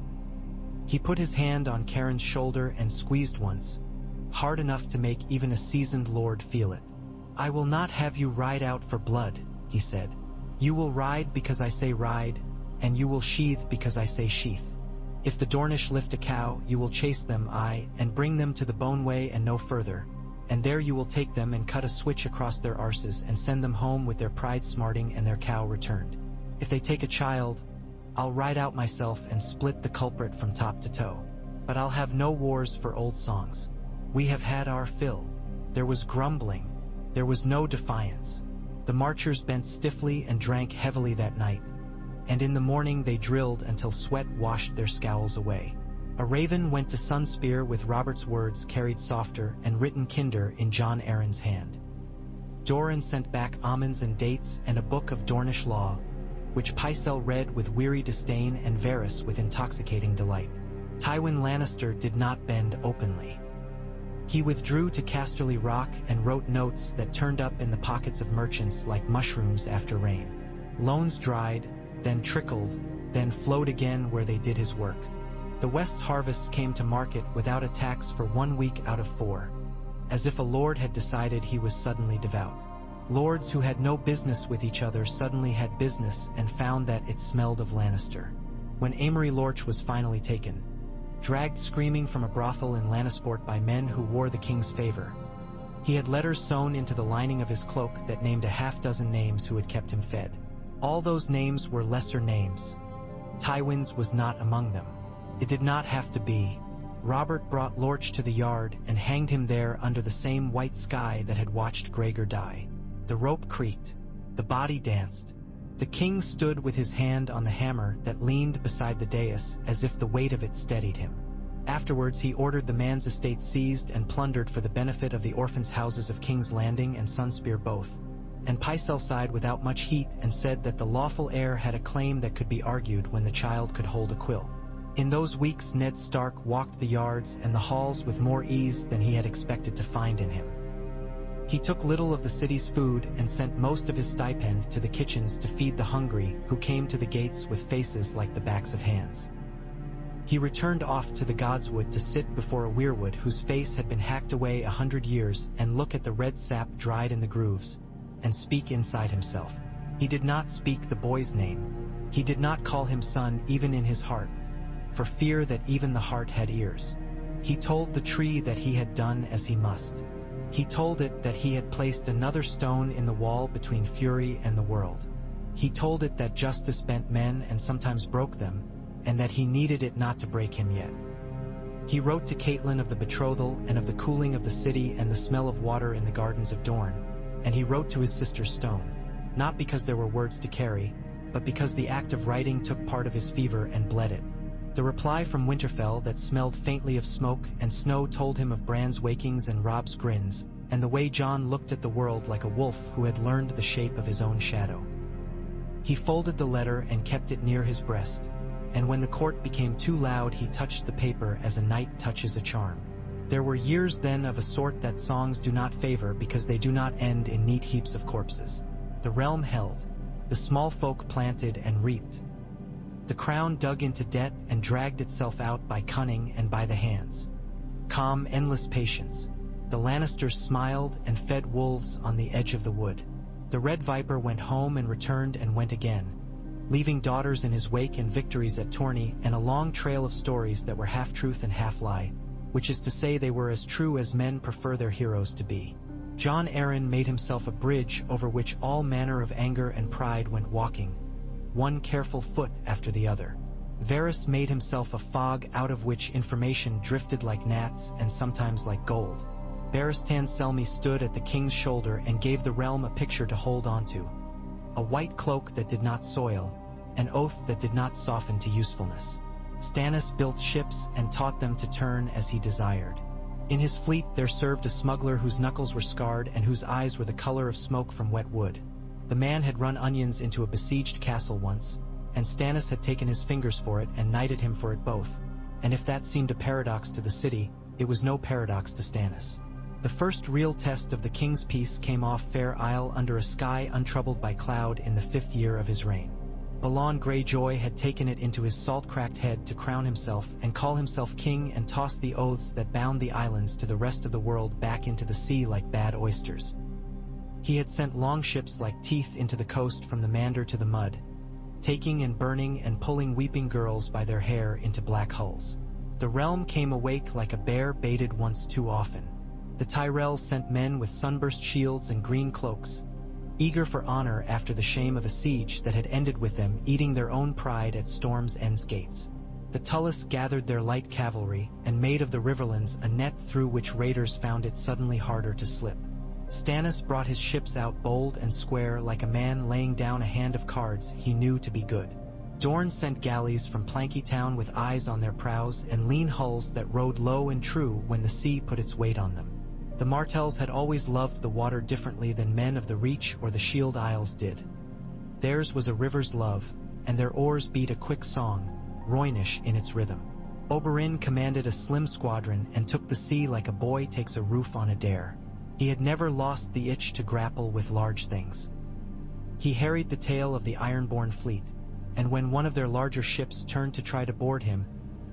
He put his hand on Cairn's shoulder and squeezed once, hard enough to make even a seasoned lord feel it. "I will not have you ride out for blood," he said. "You will ride because I say ride, and you will sheathe because I say sheath. If the Dornish lift a cow, you will chase them, and bring them to the Bone Way and no further, and there you will take them and cut a switch across their arses and send them home with their pride smarting and their cow returned. If they take a child, I'll ride out myself and split the culprit from top to toe. But I'll have no wars for old songs. We have had our fill." There was grumbling. There was no defiance. The marchers bent stiffly and drank heavily that night, and in the morning they drilled until sweat washed their scowls away. A raven went to Sunspear with Robert's words carried softer and written kinder in Jon Arryn's hand. Doran sent back almonds and dates and a book of Dornish law, which Pycelle read with weary disdain and Varys with intoxicating delight. Tywin Lannister did not bend openly. He withdrew to Casterly Rock and wrote notes that turned up in the pockets of merchants like mushrooms after rain. Loans dried, then trickled, then flowed again where they did his work. The West's harvests came to market without a tax for 1 week out of 4, as if a lord had decided he was suddenly devout. Lords who had no business with each other suddenly had business and found that it smelled of Lannister. When Amory Lorch was finally taken, dragged screaming from a brothel in Lannisport by men who wore the king's favor, He had letters sewn into the lining of his cloak that named a half-dozen names who had kept him fed. All those names were lesser names. Tywin's was not among them. It did not have to be. Robert brought Lorch to the yard and hanged him there under the same white sky that had watched Gregor die. The rope creaked. The body danced. The king stood with his hand on the hammer that leaned beside the dais as if the weight of it steadied him. Afterwards he ordered the man's estate seized and plundered for the benefit of the orphans' houses of King's Landing and Sunspear both. And Pycelle sighed without much heat and said that the lawful heir had a claim that could be argued when the child could hold a quill. In those weeks Ned Stark walked the yards and the halls with more ease than he had expected to find in him. He took little of the city's food and sent most of his stipend to the kitchens to feed the hungry who came to the gates with faces like the backs of hands. He returned off to the Godswood to sit before a weirwood whose face had been hacked away 100 years and look at the red sap dried in the grooves, and speak inside himself. He did not speak the boy's name. He did not call him son even in his heart, for fear that even the heart had ears. He told the tree that he had done as he must. He told it that he had placed another stone in the wall between fury and the world. He told it that justice bent men and sometimes broke them, and that he needed it not to break him yet. He wrote to Catelyn of the betrothal and of the cooling of the city and the smell of water in the gardens of Dorne, and he wrote to his sister Stone, not because there were words to carry, but because the act of writing took part of his fever and bled it. The reply from Winterfell that smelled faintly of smoke and snow told him of Bran's wakings and Robb's grins, and the way Jon looked at the world like a wolf who had learned the shape of his own shadow. He folded the letter and kept it near his breast, and when the court became too loud he touched the paper as a knight touches a charm. There were years then of a sort that songs do not favor because they do not end in neat heaps of corpses. The realm held. The small folk planted and reaped. The crown dug into debt and dragged itself out by cunning and by the hands. Calm, endless patience. The Lannisters smiled and fed wolves on the edge of the wood. The Red Viper went home and returned and went again, leaving daughters in his wake and victories at Tourney and a long trail of stories that were half truth and half lie, which is to say they were as true as men prefer their heroes to be. Jon Arryn made himself a bridge over which all manner of anger and pride went walking, one careful foot after the other. Varys made himself a fog out of which information drifted like gnats and sometimes like gold. Barristan Selmy stood at the king's shoulder and gave the realm a picture to hold onto. A white cloak that did not soil, an oath that did not soften to usefulness. Stannis built ships and taught them to turn as he desired. In his fleet there served a smuggler whose knuckles were scarred and whose eyes were the color of smoke from wet wood. The man had run onions into a besieged castle once, and Stannis had taken his fingers for it and knighted him for it both. And if that seemed a paradox to the city, it was no paradox to Stannis. The first real test of the king's peace came off Fair Isle under a sky untroubled by cloud in the 5th year of his reign. Balon Greyjoy had taken it into his salt-cracked head to crown himself and call himself king and toss the oaths that bound the islands to the rest of the world back into the sea like bad oysters. He had sent long ships like teeth into the coast from the Mander to the Mud, taking and burning and pulling weeping girls by their hair into black hulls. The realm came awake like a bear baited once too often. The Tyrells sent men with sunburst shields and green cloaks, eager for honor after the shame of a siege that had ended with them eating their own pride at Storm's End's gates. The Tullus gathered their light cavalry and made of the Riverlands a net through which raiders found it suddenly harder to slip. Stannis brought his ships out bold and square like a man laying down a hand of cards he knew to be good. Dorne sent galleys from Planky Town with eyes on their prows and lean hulls that rode low and true when the sea put its weight on them. The Martells had always loved the water differently than men of the Reach or the Shield Isles did. Theirs was a river's love, and their oars beat a quick song, Roynish in its rhythm. Oberyn commanded a slim squadron and took the sea like a boy takes a roof on a dare. He had never lost the itch to grapple with large things. He harried the tail of the Ironborn fleet, and when one of their larger ships turned to try to board him,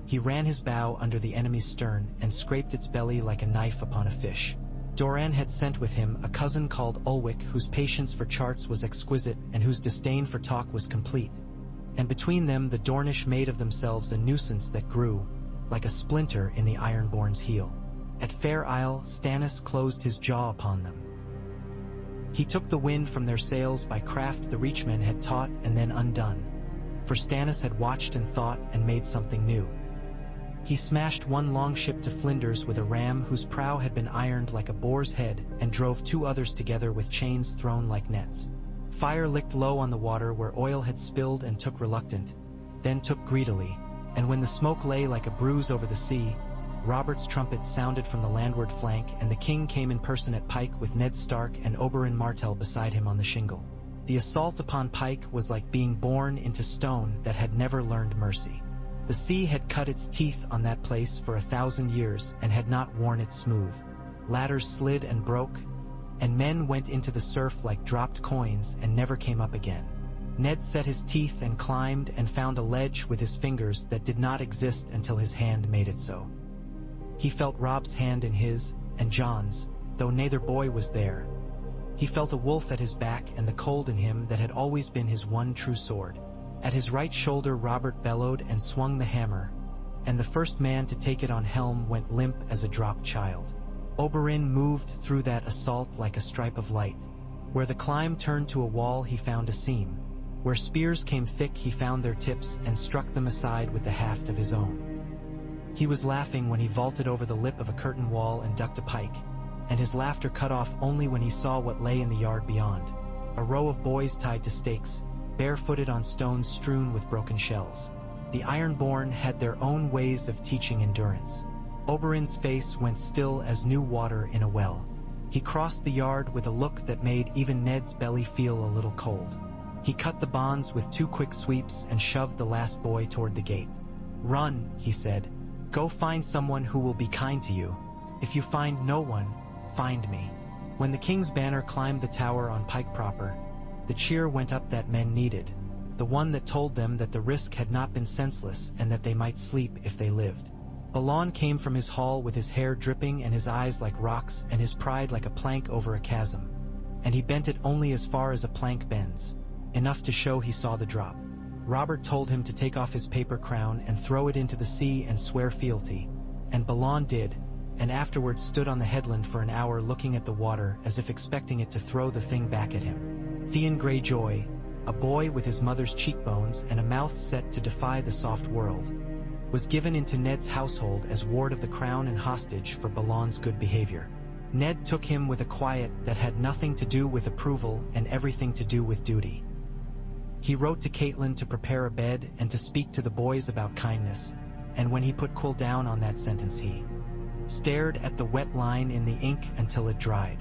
he ran his bow under the enemy's stern and scraped its belly like a knife upon a fish. Doran had sent with him a cousin called Ulwick whose patience for charts was exquisite and whose disdain for talk was complete. And between them the Dornish made of themselves a nuisance that grew, like a splinter in the Ironborn's heel. At Fair Isle, Stannis closed his jaw upon them. He took the wind from their sails by craft the Reachmen had taught and then undone. For Stannis had watched and thought and made something new. He smashed one longship to flinders with a ram whose prow had been ironed like a boar's head and drove two others together with chains thrown like nets. Fire licked low on the water where oil had spilled and took reluctant, then took greedily, and when the smoke lay like a bruise over the sea, Robert's trumpet sounded from the landward flank and the king came in person at Pike with Ned Stark and Oberyn Martell beside him on the shingle. The assault upon Pike was like being born into stone that had never learned mercy. The sea had cut its teeth on that place for 1,000 years and had not worn it smooth. Ladders slid and broke, and men went into the surf like dropped coins and never came up again. Ned set his teeth and climbed and found a ledge with his fingers that did not exist until his hand made it so. He felt Rob's hand in his, and Jon's, though neither boy was there. He felt a wolf at his back and the cold in him that had always been his one true sword. At his right shoulder Robert bellowed and swung the hammer, and the first man to take it on helm went limp as a dropped child. Oberyn moved through that assault like a stripe of light. Where the climb turned to a wall he found a seam. Where spears came thick he found their tips and struck them aside with the haft of his own. He was laughing when he vaulted over the lip of a curtain wall and ducked a pike, and his laughter cut off only when he saw what lay in the yard beyond. A row of boys tied to stakes, barefooted on stones strewn with broken shells. The Ironborn had their own ways of teaching endurance. Oberyn's face went still as new water in a well. He crossed the yard with a look that made even Ned's belly feel a little cold. He cut the bonds with 2 quick sweeps and shoved the last boy toward the gate. "Run," he said. "Go find someone who will be kind to you. If you find no one, find me." When the king's banner climbed the tower on Pike proper, the cheer went up that men needed, the one that told them that the risk had not been senseless and that they might sleep if they lived. Balon came from his hall with his hair dripping and his eyes like rocks and his pride like a plank over a chasm, and he bent it only as far as a plank bends, enough to show he saw the drop. Robert told him to take off his paper crown and throw it into the sea and swear fealty, and Balon did, and afterwards stood on the headland for an hour looking at the water as if expecting it to throw the thing back at him. Theon Greyjoy, a boy with his mother's cheekbones and a mouth set to defy the soft world, was given into Ned's household as ward of the crown and hostage for Balon's good behavior. Ned took him with a quiet that had nothing to do with approval and everything to do with duty. He wrote to Catelyn to prepare a bed and to speak to the boys about kindness, and when he put quill down on that sentence he stared at the wet line in the ink until it dried.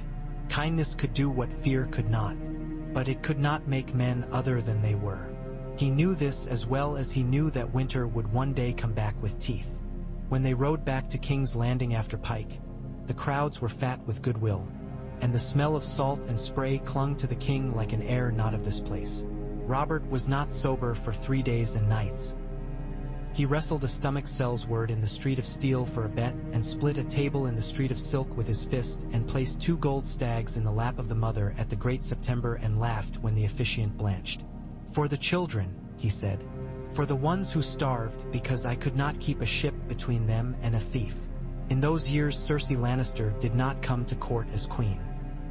Kindness could do what fear could not, but it could not make men other than they were. He knew this as well as he knew that winter would one day come back with teeth. When they rode back to King's Landing after Pike, the crowds were fat with goodwill, and the smell of salt and spray clung to the king like an air not of this place. Robert was not sober for 3 days and nights. He wrestled a stomach sellsword in the street of steel for a bet and split a table in the street of silk with his fist and placed 2 gold stags in the lap of the mother at the Great September and laughed when the officiant blanched. "For the children," he said. "For the ones who starved because I could not keep a ship between them and a thief." In those years Cersei Lannister did not come to court as queen.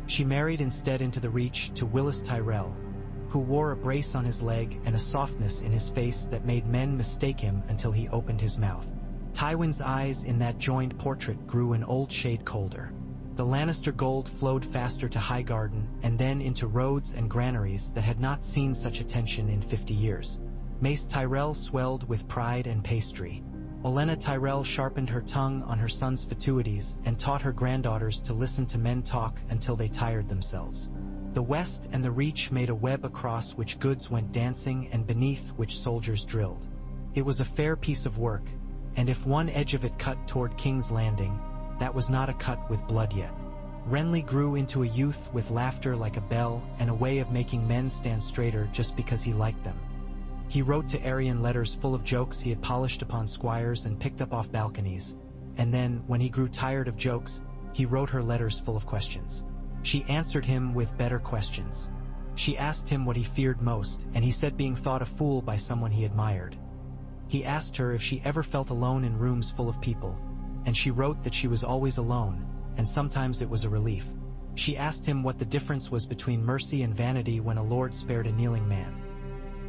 She married instead into the Reach to Willis Tyrell, who wore a brace on his leg and a softness in his face that made men mistake him until he opened his mouth. Tywin's eyes in that joined portrait grew an old shade colder. The Lannister gold flowed faster to Highgarden and then into roads and granaries that had not seen such attention in 50 years. Mace Tyrell swelled with pride and pastry. Olenna Tyrell sharpened her tongue on her son's fatuities and taught her granddaughters to listen to men talk until they tired themselves. The West and the Reach made a web across which goods went dancing and beneath which soldiers drilled. It was a fair piece of work, and if one edge of it cut toward King's Landing, that was not a cut with blood yet. Renly grew into a youth with laughter like a bell and a way of making men stand straighter just because he liked them. He wrote to Arryn letters full of jokes he had polished upon squires and picked up off balconies, and then, when he grew tired of jokes, he wrote her letters full of questions. She answered him with better questions. She asked him what he feared most, and he said being thought a fool by someone he admired. He asked her if she ever felt alone in rooms full of people, and she wrote that she was always alone, and sometimes it was a relief. She asked him what the difference was between mercy and vanity when a lord spared a kneeling man.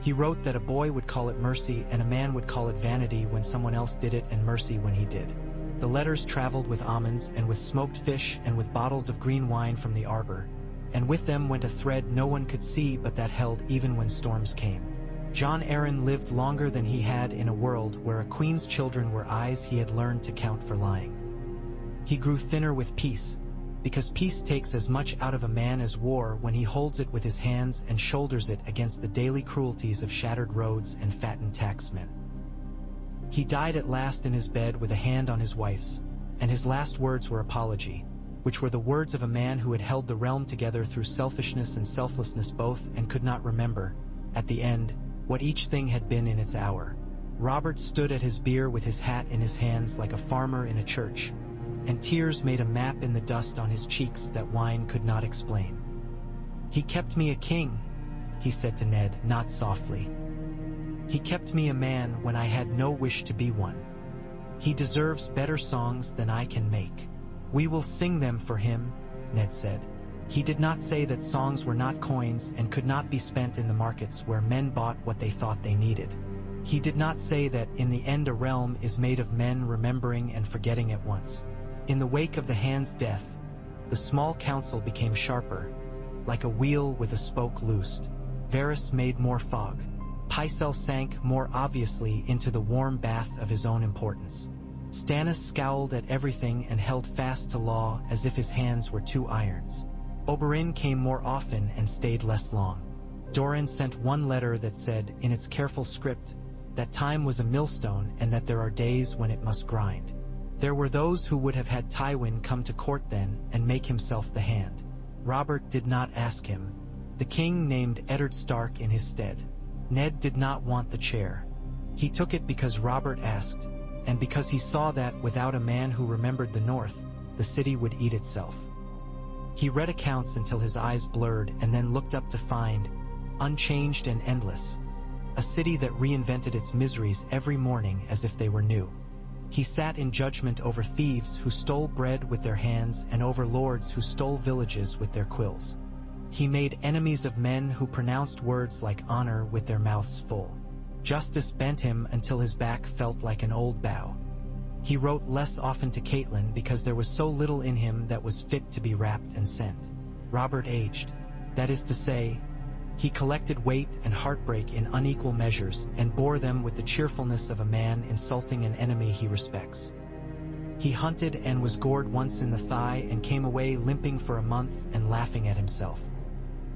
He wrote that a boy would call it mercy and a man would call it vanity when someone else did it, and mercy when he did. The letters traveled with almonds and with smoked fish and with bottles of green wine from the arbor, and with them went a thread no one could see but that held even when storms came. Jon Arryn lived longer than he had in a world where a queen's children were eyes he had learned to count for lying. He grew thinner with peace, because peace takes as much out of a man as war when he holds it with his hands and shoulders it against the daily cruelties of shattered roads and fattened tacksmen. He died at last in his bed with a hand on his wife's, and his last words were apology, which were the words of a man who had held the realm together through selfishness and selflessness both and could not remember, at the end, what each thing had been in its hour. Robert stood at his bier with his hat in his hands like a farmer in a church, and tears made a map in the dust on his cheeks that wine could not explain. "He kept me a king," he said to Ned, not softly. "He kept me a man when I had no wish to be one. He deserves better songs than I can make. We will sing them for him," Ned said. He did not say that songs were not coins and could not be spent in the markets where men bought what they thought they needed. He did not say that in the end a realm is made of men remembering and forgetting at once. In the wake of the hand's death, the small council became sharper, like a wheel with a spoke loosed. Varys made more fog. Pycelle sank more obviously into the warm bath of his own importance. Stannis scowled at everything and held fast to law as if his hands were two irons. Oberyn came more often and stayed less long. Doran sent one letter that said, in its careful script, that time was a millstone and that there are days when it must grind. There were those who would have had Tywin come to court then and make himself the hand. Robert did not ask him. The king named Eddard Stark in his stead. Ned did not want the chair. He took it because Robert asked, and because he saw that without a man who remembered the North, the city would eat itself. He read accounts until his eyes blurred and then looked up to find, unchanged and endless, a city that reinvented its miseries every morning as if they were new. He sat in judgment over thieves who stole bread with their hands and over lords who stole villages with their quills. He made enemies of men who pronounced words like honor with their mouths full. Justice bent him until his back felt like an old bow. He wrote less often to Catelyn because there was so little in him that was fit to be wrapped and sent. Robert aged. That is to say, he collected weight and heartbreak in unequal measures and bore them with the cheerfulness of a man insulting an enemy he respects. He hunted and was gored once in the thigh and came away limping for a month and laughing at himself.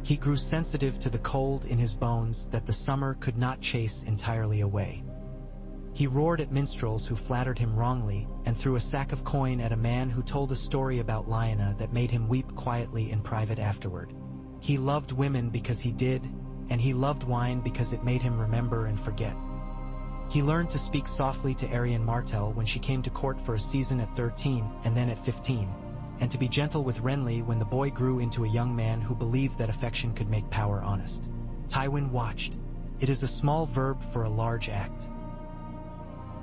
He grew sensitive to the cold in his bones that the summer could not chase entirely away. He roared at minstrels who flattered him wrongly and threw a sack of coin at a man who told a story about Lyanna that made him weep quietly in private afterward. He loved women because he did, and he loved wine because it made him remember and forget. He learned to speak softly to Arianne Martell when she came to court for a season at 13 and then at 15, and to be gentle with Renly when the boy grew into a young man who believed that affection could make power honest. Tywin watched. It is a small verb for a large act.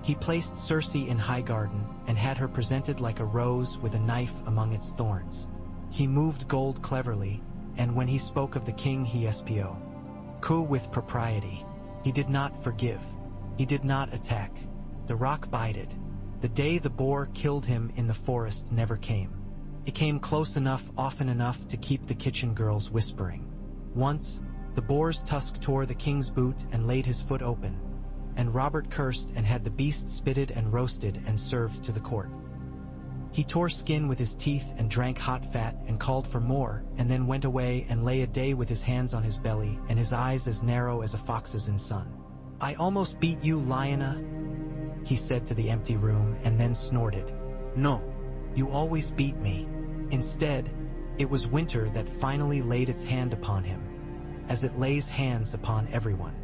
He placed Cersei in Highgarden and had her presented like a rose with a knife among its thorns. He moved gold cleverly, and when he spoke of the king he spo. Coup with propriety. He did not forgive. He did not attack. The rock bided. The day the boar killed him in the forest never came. It came close enough, often enough to keep the kitchen girls whispering. Once, the boar's tusk tore the king's boot and laid his foot open, and Robert cursed and had the beast spitted and roasted and served to the court. He tore skin with his teeth and drank hot fat and called for more, and then went away and lay a day with his hands on his belly and his eyes as narrow as a fox's in sun. "I almost beat you, Lyanna," he said to the empty room and then snorted. "No, you always beat me." Instead, it was winter that finally laid its hand upon him, as it lays hands upon everyone.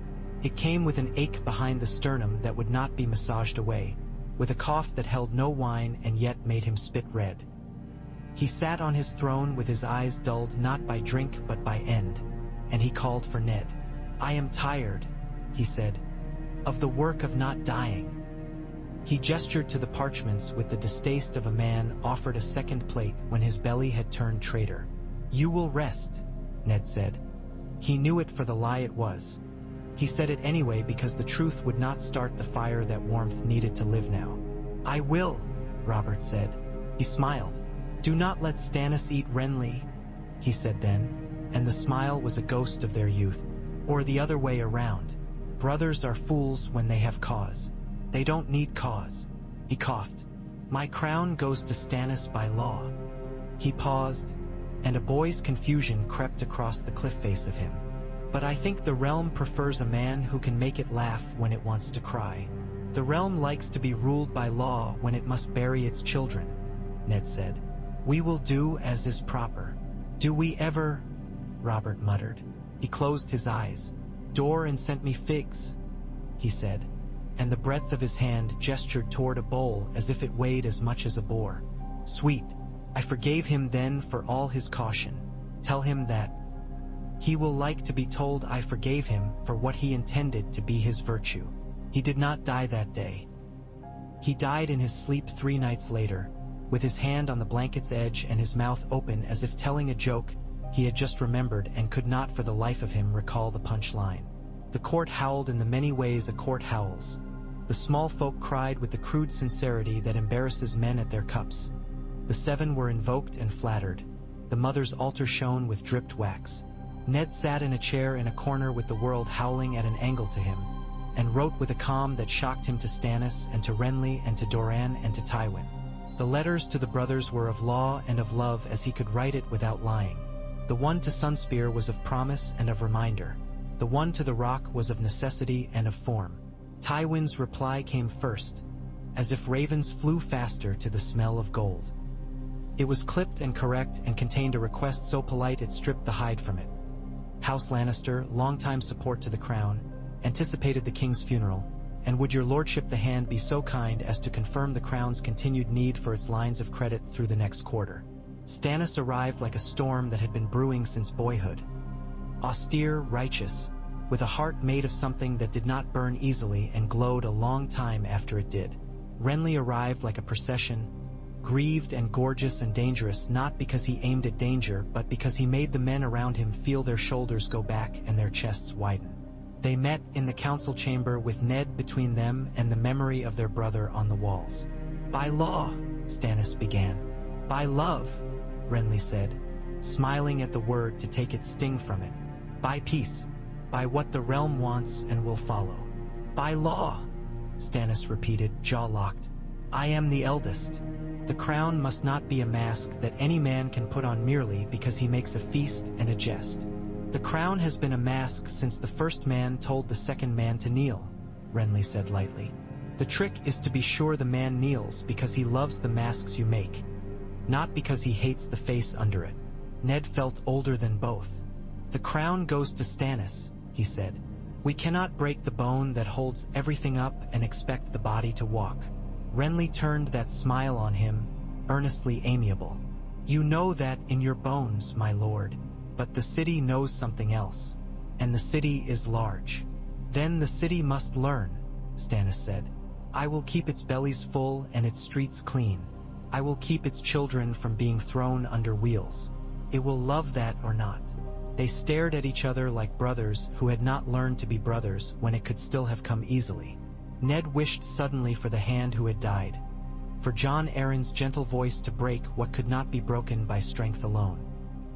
It came with an ache behind the sternum that would not be massaged away, with a cough that held no wine and yet made him spit red. He sat on his throne with his eyes dulled not by drink but by end, and he called for Ned. "I am tired," he said, "of the work of not dying." He gestured to the parchments with the distaste of a man offered a second plate when his belly had turned traitor. "You will rest," Ned said. He knew it for the lie it was. He said it anyway because the truth would not start the fire that warmth needed to live now. "I will," Robert said. He smiled. "Do not let Stannis eat Renly," he said then, and the smile was a ghost of their youth. Or the other way around. Brothers are fools when they have cause. They don't need cause. He coughed. "My crown goes to Stannis by law." He paused, and a boy's confusion crept across the cliff face of him. "But I think the realm prefers a man who can make it laugh when it wants to cry. The realm likes to be ruled by law when it must bury its children," Ned said. "We will do as is proper." "Do we ever?" Robert muttered. He closed his eyes. "Dorne sent me figs," he said, and the breadth of his hand gestured toward a bowl as if it weighed as much as a boar. "Sweet. I forgave him then for all his caution. Tell him that. He will like to be told I forgave him for what he intended to be his virtue. He did not die that day. He died in his sleep 3 nights later, with his hand on the blanket's edge and his mouth open as if telling a joke he had just remembered and could not for the life of him recall the punch line. The court howled in the many ways a court howls. The small folk cried with the crude sincerity that embarrasses men at their cups. The 7 were invoked and flattered. The mother's altar shone with dripped wax. Ned sat in a chair in a corner with the world howling at an angle to him, and wrote with a calm that shocked him to Stannis and to Renly and to Doran and to Tywin. The letters to the brothers were of law and of love as he could write it without lying. The one to Sunspear was of promise and of reminder. The one to the Rock was of necessity and of form. Tywin's reply came first, as if ravens flew faster to the smell of gold. It was clipped and correct and contained a request so polite it stripped the hide from it. House Lannister, longtime support to the crown, anticipated the king's funeral, and would your lordship the hand be so kind as to confirm the crown's continued need for its lines of credit through the next quarter. Stannis arrived like a storm that had been brewing since boyhood. Austere, righteous, with a heart made of something that did not burn easily and glowed a long time after it did. Renly arrived like a procession, grieved and gorgeous and dangerous not because he aimed at danger but because he made the men around him feel their shoulders go back and their chests widen. They met in the council chamber with Ned between them and the memory of their brother on the walls. "By law," Stannis began. "By love," Renly said, smiling at the word to take its sting from it. "By peace, by what the realm wants and will follow." "By law," Stannis repeated, jaw locked. "I am the eldest. The crown must not be a mask that any man can put on merely because he makes a feast and a jest. The crown has been a mask since the first man told the second man to kneel," Renly said lightly. "The trick is to be sure the man kneels because he loves the masks you make, not because he hates the face under it." Ned felt older than both. "The crown goes to Stannis," he said. "We cannot break the bone that holds everything up and expect the body to walk." Renly turned that smile on him, earnestly amiable. "You know that in your bones, my lord, but the city knows something else, and the city is large." "Then the city must learn," Stannis said. "I will keep its bellies full and its streets clean. I will keep its children from being thrown under wheels. It will love that or not." They stared at each other like brothers who had not learned to be brothers when it could still have come easily. Ned wished suddenly for the hand who had died, for Jon Arryn's gentle voice to break what could not be broken by strength alone.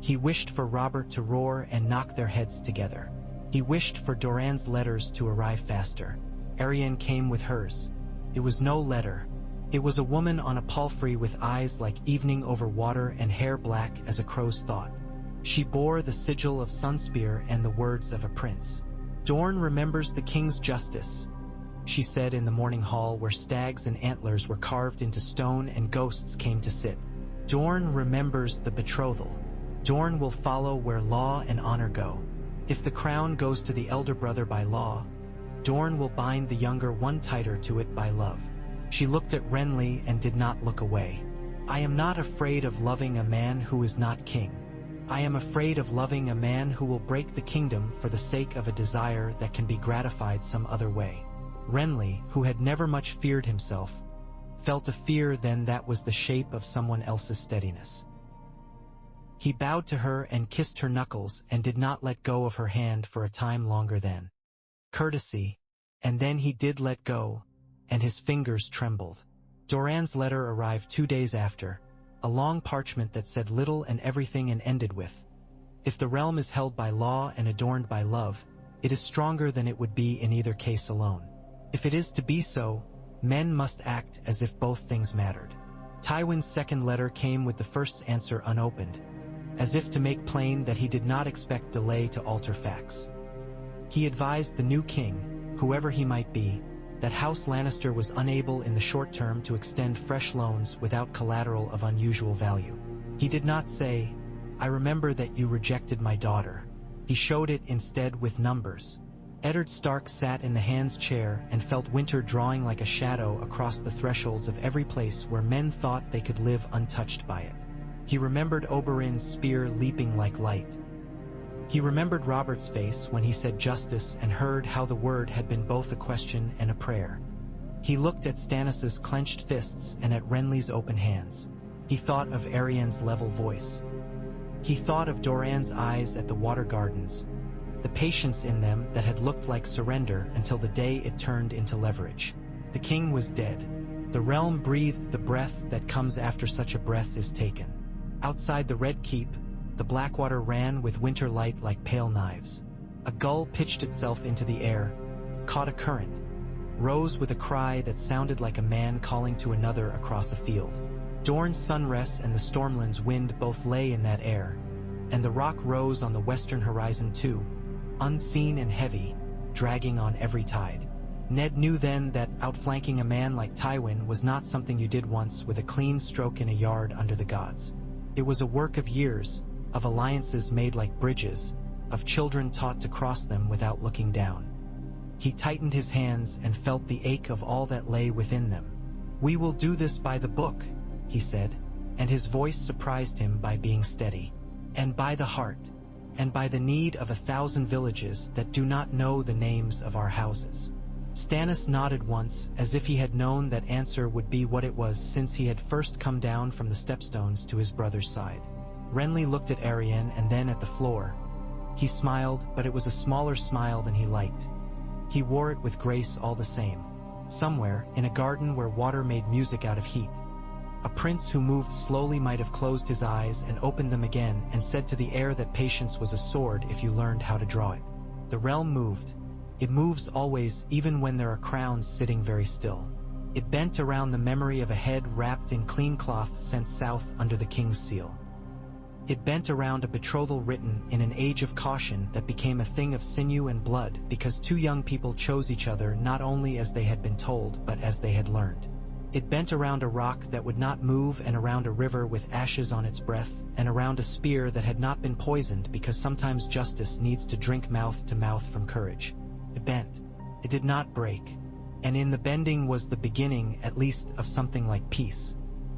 He wished for Robert to roar and knock their heads together. He wished for Doran's letters to arrive faster. Arianne came with hers. It was no letter. It was a woman on a palfrey with eyes like evening over water and hair black as a crow's thought. She bore the sigil of Sunspear and the words of a prince. "Dorne remembers the king's justice," she said in the morning hall where stags and antlers were carved into stone and ghosts came to sit. "Dorne remembers the betrothal. Dorne will follow where law and honor go. If the crown goes to the elder brother by law, Dorne will bind the younger one tighter to it by love." She looked at Renly and did not look away. "I am not afraid of loving a man who is not king. I am afraid of loving a man who will break the kingdom for the sake of a desire that can be gratified some other way." Renly, who had never much feared himself, felt a fear then that was the shape of someone else's steadiness. He bowed to her and kissed her knuckles and did not let go of her hand for a time longer than courtesy, and then he did let go, and his fingers trembled. Doran's letter arrived 2 days after, a long parchment that said little and everything and ended with, "If the realm is held by law and adorned by love, it is stronger than it would be in either case alone. If it is to be so, men must act as if both things mattered." Tywin's second letter came with the first answer unopened, as if to make plain that he did not expect delay to alter facts. He advised the new king, whoever he might be, that House Lannister was unable in the short term to extend fresh loans without collateral of unusual value. He did not say, "I remember that you rejected my daughter." He showed it instead with numbers. Eddard Stark sat in the Hand's chair and felt winter drawing like a shadow across the thresholds of every place where men thought they could live untouched by it. He remembered Oberyn's spear leaping like light. He remembered Robert's face when he said justice and heard how the word had been both a question and a prayer. He looked at Stannis's clenched fists and at Renly's open hands. He thought of Arianne's level voice. He thought of Doran's eyes at the water gardens, the patience in them that had looked like surrender until the day it turned into leverage. The king was dead. The realm breathed the breath that comes after such a breath is taken. Outside the Red Keep, the Blackwater ran with winter light like pale knives. A gull pitched itself into the air, caught a current, rose with a cry that sounded like a man calling to another across a field. Dorne's sunrest and the Stormland's wind both lay in that air, and the rock rose on the western horizon too, unseen and heavy, dragging on every tide. Ned knew then that outflanking a man like Tywin was not something you did once with a clean stroke in a yard under the gods. It was a work of years, of alliances made like bridges, of children taught to cross them without looking down. He tightened his hands and felt the ache of all that lay within them. "We will do this by the book," he said, and his voice surprised him by being steady. "And by the heart, and by the need of 1,000 villages that do not know the names of our houses." Stannis nodded once, as if he had known that answer would be what it was since he had first come down from the stepstones to his brother's side. Renly looked at Arianne and then at the floor. He smiled, but it was a smaller smile than he liked. He wore it with grace all the same. Somewhere, in a garden where water made music out of heat, a prince who moved slowly might have closed his eyes and opened them again and said to the air that patience was a sword if you learned how to draw it. The realm moved. It moves always, even when there are crowns sitting very still. It bent around the memory of a head wrapped in clean cloth sent south under the king's seal. It bent around a betrothal written in an age of caution that became a thing of sinew and blood because two young people chose each other not only as they had been told but as they had learned. It bent around a rock that would not move and around a river with ashes on its breath and around a spear that had not been poisoned because sometimes justice needs to drink mouth to mouth from courage. It bent. It did not break. And in the bending was the beginning, at least, of something like peace.